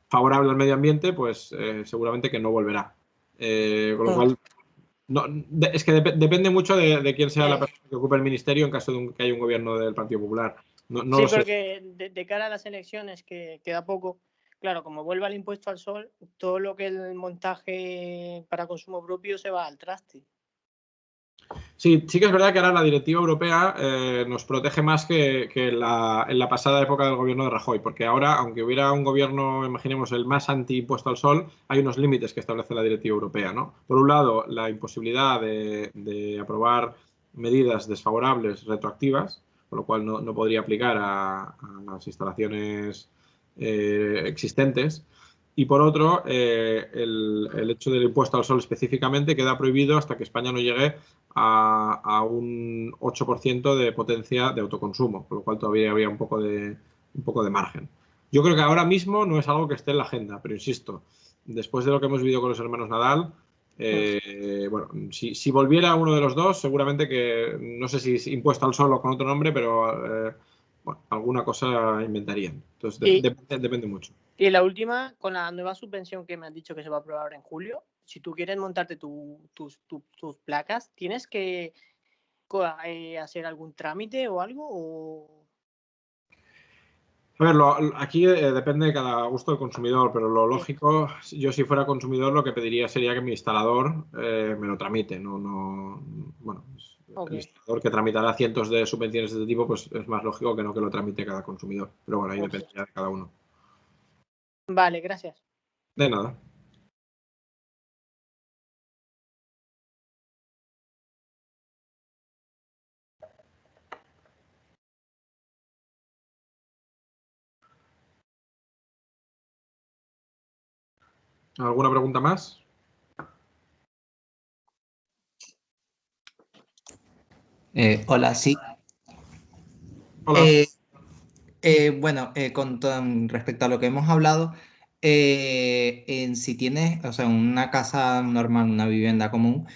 favorable al medio ambiente, pues seguramente que no volverá. Con lo cual, es que depende mucho de quién sea la persona que ocupe el ministerio en caso de que haya un gobierno del Partido Popular. No sí, lo sé. porque de cara a las elecciones, que queda poco, claro, como vuelva el impuesto al sol, todo lo que es el montaje para consumo propio se va al traste. Sí, sí que es verdad que ahora la directiva europea nos protege más que en la pasada época del gobierno de Rajoy, porque ahora, aunque hubiera un gobierno, imaginemos, el más anti-impuesto al sol, hay unos límites que establece la directiva europea, ¿no? Por un lado, la imposibilidad de aprobar medidas desfavorables retroactivas, con lo cual no podría aplicar a las instalaciones existentes. Y por otro, el hecho del impuesto al sol específicamente queda prohibido hasta que España no llegue a un 8% de potencia de autoconsumo, con lo cual todavía había un poco de margen. Yo creo que ahora mismo no es algo que esté en la agenda, pero insisto, después de lo que hemos vivido con los hermanos Nadal, bueno, si volviera uno de los dos, seguramente que, no sé si es impuesto al sol o con otro nombre, pero bueno, alguna cosa inventarían. Entonces, depende mucho. Y la última, con la nueva subvención que me has dicho que se va a aprobar en julio, si tú quieres montarte tus placas, ¿tienes que hacer algún trámite o algo? A ver, aquí depende de cada gusto del consumidor, pero lo lógico, yo si fuera consumidor lo que pediría sería que mi instalador me lo tramite. Bueno, el instalador que tramitará cientos de subvenciones de este tipo, pues es más lógico que no que lo tramite cada consumidor. Pero bueno, ahí depende ya de cada uno. Vale, gracias. De nada. ¿Alguna pregunta más? Hola, sí. Hola. Bueno, con respecto a lo que hemos hablado, si tienes, o sea, una casa normal, una vivienda común,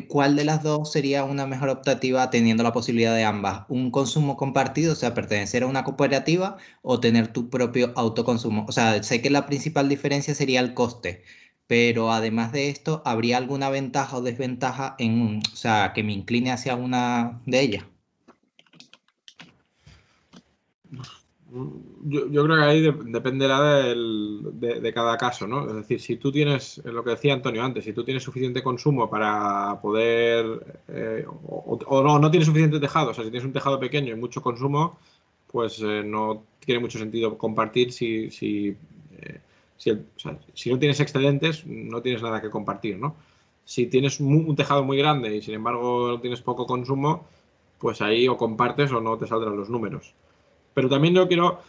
¿cuál de las dos sería una mejor optativa teniendo la posibilidad de ambas? ¿Un consumo compartido, o sea, pertenecer a una cooperativa o tener tu propio autoconsumo? O sea, sé que la principal diferencia sería el coste, pero además de esto, ¿habría alguna ventaja o desventaja o sea, que me incline hacia una de ellas? Yo creo que ahí dependerá de cada caso, ¿no? Es decir, si tú tienes, lo que decía Antonio antes, si tú tienes suficiente consumo para poder, o no tienes suficiente tejado, o sea, si tienes un tejado pequeño y mucho consumo, pues no tiene mucho sentido compartir si no tienes excedentes, no tienes nada que compartir, ¿no? Si tienes un tejado muy grande y sin embargo tienes poco consumo, pues ahí o compartes o no te saldrán los números. Pero también yo quiero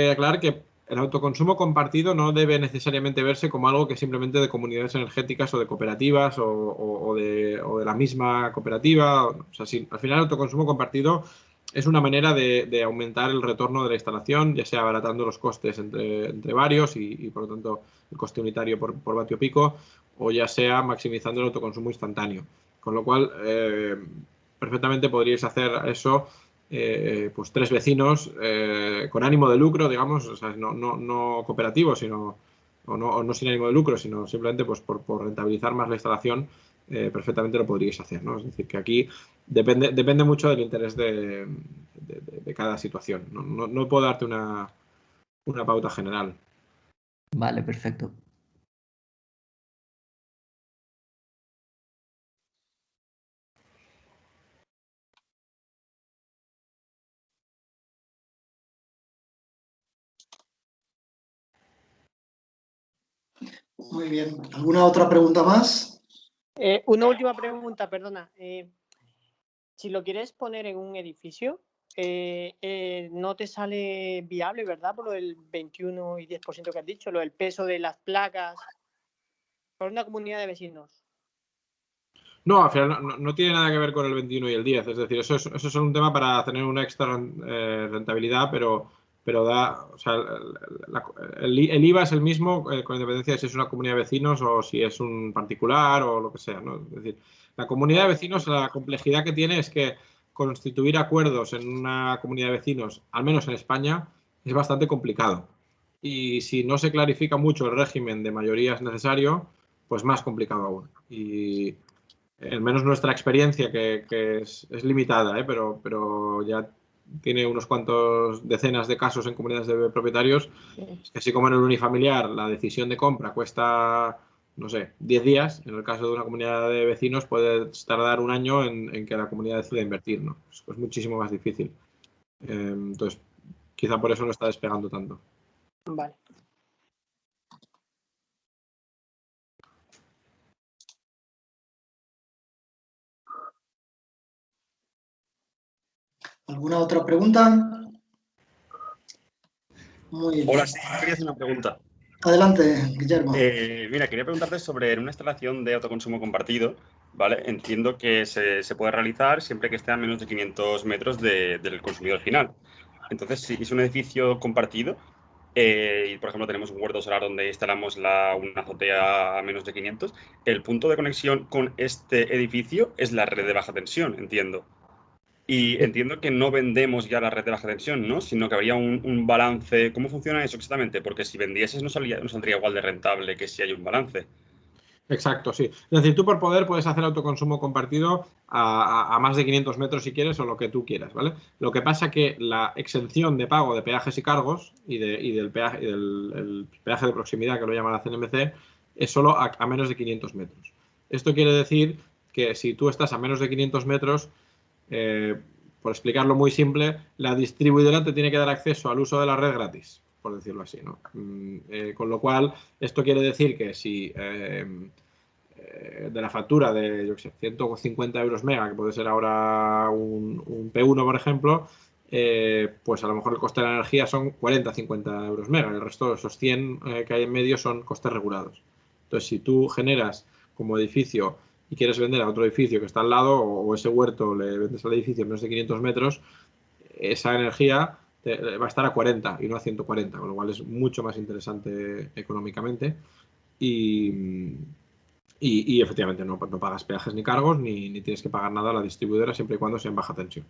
aclarar que el autoconsumo compartido no debe necesariamente verse como algo que simplemente de comunidades energéticas o de cooperativas o de la misma cooperativa. O sea, al final el autoconsumo compartido es una manera de aumentar el retorno de la instalación, ya sea abaratando los costes entre varios y por lo tanto el coste unitario por vatio pico, o ya sea maximizando el autoconsumo instantáneo. Con lo cual, perfectamente podríais hacer eso pues 3 vecinos con ánimo de lucro, digamos, o sea, no cooperativo, sino o no sin ánimo de lucro, sino simplemente pues por rentabilizar más la instalación, perfectamente lo podríais hacer, ¿no? Es decir, que aquí depende mucho del interés de cada situación. No puedo darte una pauta general. Vale, perfecto. Muy bien. ¿Alguna otra pregunta más? Una última pregunta, perdona. Si lo quieres poner en un edificio, no te sale viable, ¿verdad? Por lo del 21 y 10% que has dicho, lo del peso de las placas, por una comunidad de vecinos. No, al final no tiene nada que ver con el 21 y el 10. Es decir, eso es un tema para tener una extra rentabilidad, pero da, o sea, el IVA es el mismo con independencia de si es una comunidad de vecinos o si es un particular o lo que sea, ¿no? Es decir, la comunidad de vecinos, la complejidad que tiene es que constituir acuerdos en una comunidad de vecinos, al menos en España, es bastante complicado. y si no se clarifica mucho el régimen de mayorías necesario, pues más complicado aún. Y al menos nuestra experiencia, que es limitada, pero ya tiene unos cuantos decenas de casos en comunidades de propietarios, es que así como en el unifamiliar la decisión de compra cuesta, no sé, 10 días, en el caso de una comunidad de vecinos puede tardar un año en que la comunidad decida invertir, ¿no? Es muchísimo más difícil. Entonces, quizá por eso no está despegando tanto. Vale. ¿Alguna otra pregunta? Muy bien. Hola, sí, quería hacer una pregunta. Adelante, Guillermo. Mira, quería preguntarte sobre una instalación de autoconsumo compartido, ¿vale? Entiendo que se puede realizar siempre que esté a menos de 500 metros del consumidor final. Entonces, si es un edificio compartido y, por ejemplo, tenemos un huerto solar donde instalamos una azotea a menos de 500, el punto de conexión con este edificio es la red de baja tensión, entiendo. Y entiendo que no vendemos ya la red de baja tensión, ¿no? Sino que habría un balance. ¿Cómo funciona eso exactamente? Porque si vendieses no saldría igual de rentable que si hay un balance. Exacto, sí. Es decir, tú por poder puedes hacer autoconsumo compartido a más de 500 metros si quieres o lo que tú quieras, ¿vale? Lo que pasa que la exención de pago de peajes y cargos y del peaje, el peaje de proximidad, que lo llama la CNMC, es solo a menos de 500 metros. Esto quiere decir que si tú estás a menos de 500 metros, por explicarlo muy simple, la distribuidora te tiene que dar acceso al uso de la red gratis, por decirlo así, ¿no? Con lo cual, esto quiere decir que si de la factura de, yo qué sé, 150 euros mega, que puede ser ahora un P1, por ejemplo, pues a lo mejor el coste de la energía son 40-50 euros mega. El resto de esos 100 que hay en medio son costes regulados. Entonces, si tú generas como edificio y quieres vender a otro edificio que está al lado, o ese huerto le vendes al edificio a menos de 500 metros, esa energía va a estar a 40 y no a 140, con lo cual es mucho más interesante económicamente y efectivamente no pagas peajes ni cargos ni tienes que pagar nada a la distribuidora siempre y cuando sea en baja tensión.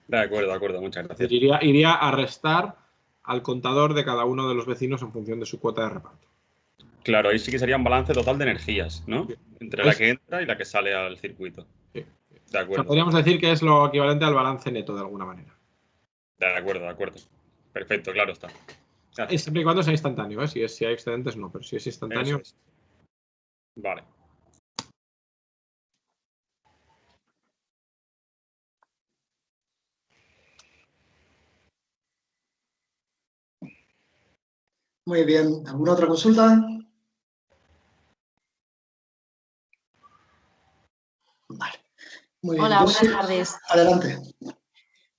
De acuerdo, muchas gracias. Iría a restar al contador de cada uno de los vecinos en función de su cuota de reparto. Claro, ahí sí que sería un balance total de energías, ¿no? Entre la que entra y la que sale al circuito. Sí. De acuerdo. O sea, podríamos decir que es lo equivalente al balance neto de alguna manera. De acuerdo. Perfecto, claro está. Gracias. Siempre y cuando sea instantáneo, ¿eh? Si hay excedentes no, pero si es instantáneo. Eso es. Vale. Muy bien. ¿Alguna otra consulta? Vale. Muy bien. Hola, buenas tardes. Adelante.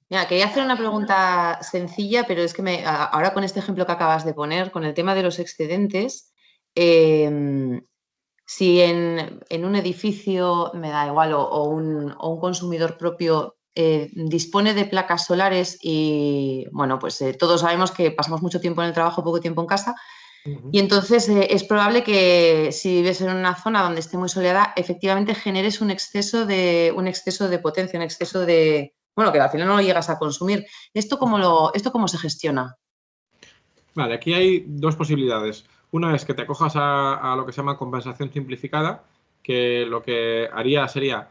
Mira, quería hacer una pregunta sencilla, pero es que ahora con este ejemplo que acabas de poner, con el tema de los excedentes, si en un edificio, me da igual, o un consumidor propio dispone de placas solares y, bueno, pues todos sabemos que pasamos mucho tiempo en el trabajo, poco tiempo en casa, y entonces es probable que si vives en una zona donde esté muy soleada, efectivamente generes un exceso de potencia, un exceso de... Bueno, que al final no lo llegas a consumir. ¿Esto cómo se gestiona? Vale, aquí hay dos posibilidades. Una es que te acojas a lo que se llama compensación simplificada, que lo que haría sería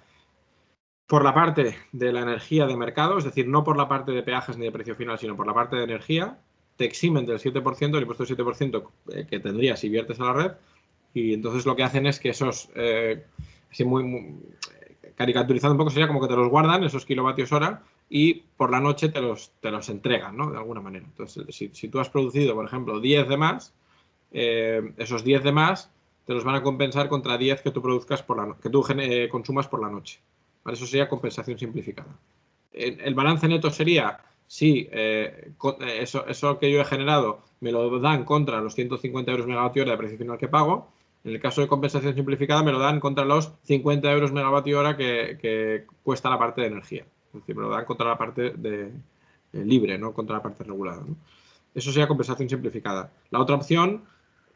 por la parte de la energía de mercado, es decir, no por la parte de peajes ni de precio final, sino por la parte de energía, te eximen del 7%, el impuesto del 7% que tendrías si viertes a la red, y entonces lo que hacen es que esos, así muy caricaturizando un poco, sería como que te los guardan, esos kilovatios hora, y por la noche te los entregan, ¿no? De alguna manera. Entonces, si tú has producido, por ejemplo, 10 de más, esos 10 de más te los van a compensar contra 10 que tú produzcas que tú consumas por la noche. ¿Vale? Eso sería compensación simplificada. El balance neto sería si eso que yo he generado me lo dan contra los 150 euros megavatio hora de precio final que pago. En el caso de compensación simplificada me lo dan contra los 50 euros megavatio hora que cuesta la parte de energía. Es decir, me lo dan contra la parte libre, no contra la parte regulada, ¿no? Eso sería compensación simplificada. La otra opción,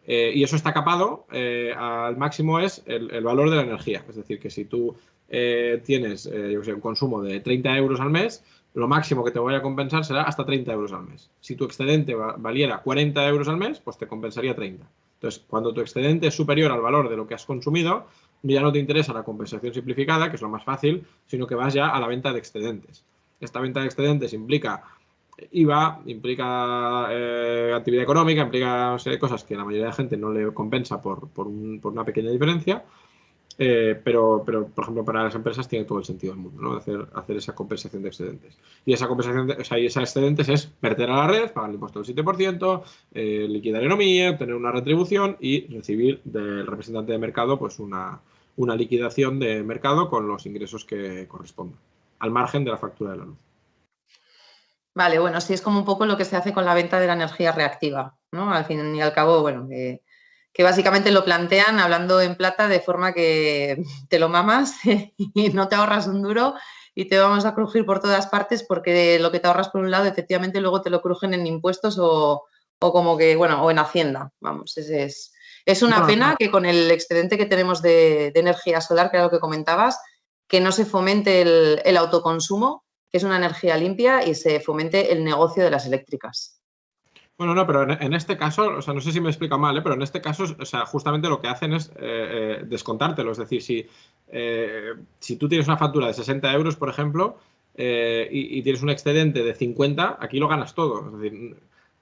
y eso está capado al máximo, es el valor de la energía. Es decir, que si tú tienes yo sé, un consumo de 30 euros al mes, lo máximo que te voy a compensar será hasta 30 euros al mes. Si tu excedente valiera 40 euros al mes, pues te compensaría 30. Entonces, cuando tu excedente es superior al valor de lo que has consumido, ya no te interesa la compensación simplificada, que es lo más fácil, sino que vas ya a la venta de excedentes. Esta venta de excedentes implica IVA, implica actividad económica, implica una serie de cosas que a la mayoría de la gente no le compensa por una pequeña diferencia, pero, por ejemplo, para las empresas tiene todo el sentido del mundo, ¿no? Hacer esa compensación de excedentes. Y esa compensación, esa excedentes es verter a la red, pagar el impuesto del 7%, liquidar en OMIE, obtener una retribución y recibir del representante de mercado pues una liquidación de mercado con los ingresos que correspondan, al margen de la factura de la luz. Vale, bueno, sí es como un poco lo que se hace con la venta de la energía reactiva, ¿no? Al fin y al cabo, bueno, que básicamente lo plantean hablando en plata de forma que te lo mamas y no te ahorras un duro y te vamos a crujir por todas partes porque lo que te ahorras por un lado, efectivamente, luego te lo crujen en impuestos o como que, bueno, o en Hacienda, vamos, es una pena que con el excedente que tenemos de energía solar, que era lo que comentabas, que no se fomente el autoconsumo, que es una energía limpia, y se fomente el negocio de las eléctricas. Bueno, no, pero en este caso, o sea, no sé si me he explicado mal, pero en este caso, o sea, justamente lo que hacen es descontártelo. Es decir, si tú tienes una factura de 60 euros, por ejemplo, y tienes un excedente de 50, aquí lo ganas todo. Es decir,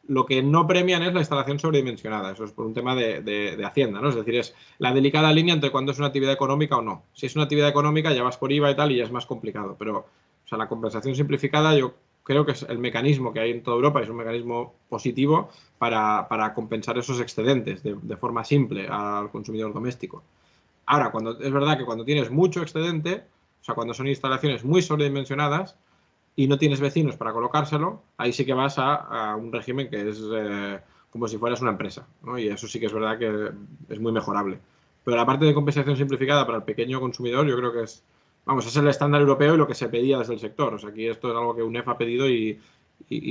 lo que no premian es la instalación sobredimensionada. Eso es por un tema de Hacienda, ¿no? Es decir, es la delicada línea entre cuándo es una actividad económica o no. Si es una actividad económica, ya vas por IVA y tal, y ya es más complicado. Pero, o sea, la compensación simplificada, yo creo que es el mecanismo que hay en toda Europa, es un mecanismo positivo para compensar esos excedentes de forma simple al consumidor doméstico. Ahora, es verdad que cuando tienes mucho excedente, o sea, cuando son instalaciones muy sobredimensionadas y no tienes vecinos para colocárselo, ahí sí que vas a un régimen que es como si fueras una empresa, ¿no? Y eso sí que es verdad que es muy mejorable. Pero la parte de compensación simplificada para el pequeño consumidor, yo creo que es el estándar europeo y lo que se pedía desde el sector. O sea, aquí esto es algo que UNEF ha pedido y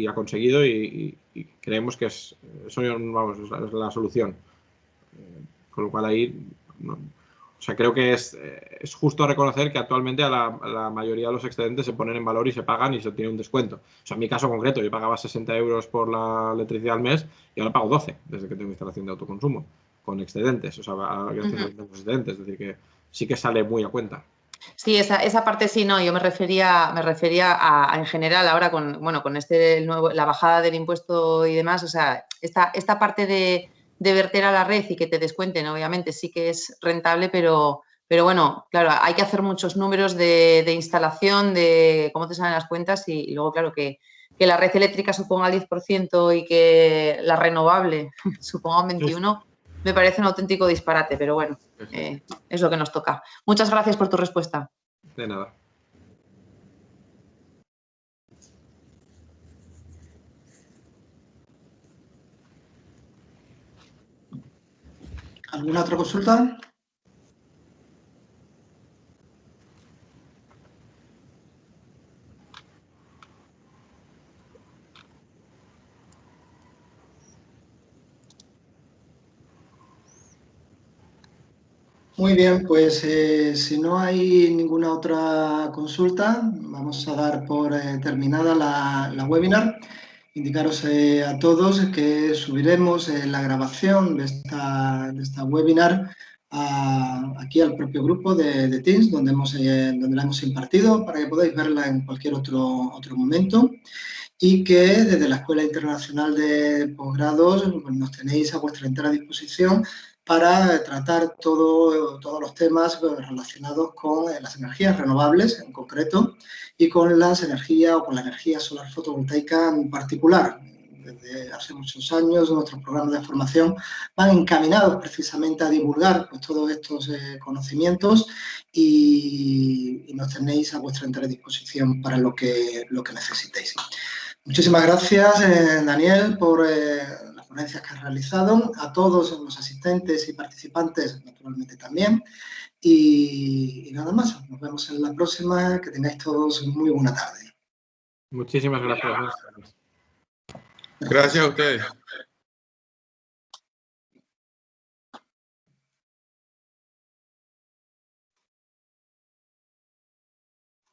ha conseguido y creemos que es la solución. Con lo cual ahí, o sea, creo que es justo reconocer que actualmente a la mayoría de los excedentes se ponen en valor y se pagan y se tiene un descuento. O sea, en mi caso concreto, yo pagaba 60 euros por la electricidad al mes y ahora pago 12 desde que tengo instalación de autoconsumo con excedentes. O sea, gracias a los excedentes. Es decir, que sí que sale muy a cuenta. Sí, esa parte sí, no, yo me refería a en general ahora con la bajada del impuesto y demás, o sea, esta parte de verter a la red y que te descuenten, obviamente sí que es rentable, pero bueno, claro, hay que hacer muchos números de instalación, de cómo te salen las cuentas y luego, claro, que la red eléctrica suponga el 10% y que la renovable suponga un 21%. Me parece un auténtico disparate, pero bueno, es lo que nos toca. Muchas gracias por tu respuesta. De nada. ¿Alguna otra consulta? Muy bien, pues si no hay ninguna otra consulta, vamos a dar por terminada la webinar. Indicaros a todos que subiremos la grabación de esta webinar aquí al propio grupo de Teams, donde la hemos impartido, para que podáis verla en cualquier otro momento. Y que desde la Escuela Internacional de Posgrados pues, nos tenéis a vuestra entera disposición para tratar todos los temas relacionados con las energías renovables en concreto y con las energías o con la energía solar fotovoltaica en particular. Desde hace muchos años nuestros programas de formación van encaminados precisamente a divulgar pues, todos estos conocimientos y nos tenéis a vuestra entera disposición para lo que necesitéis. Muchísimas gracias, Daniel, por las ponencias que has realizado, a todos los asistentes y participantes, naturalmente también, y nada más. Nos vemos en la próxima. Que tengáis todos muy buena tarde. Muchísimas gracias. Gracias a ustedes.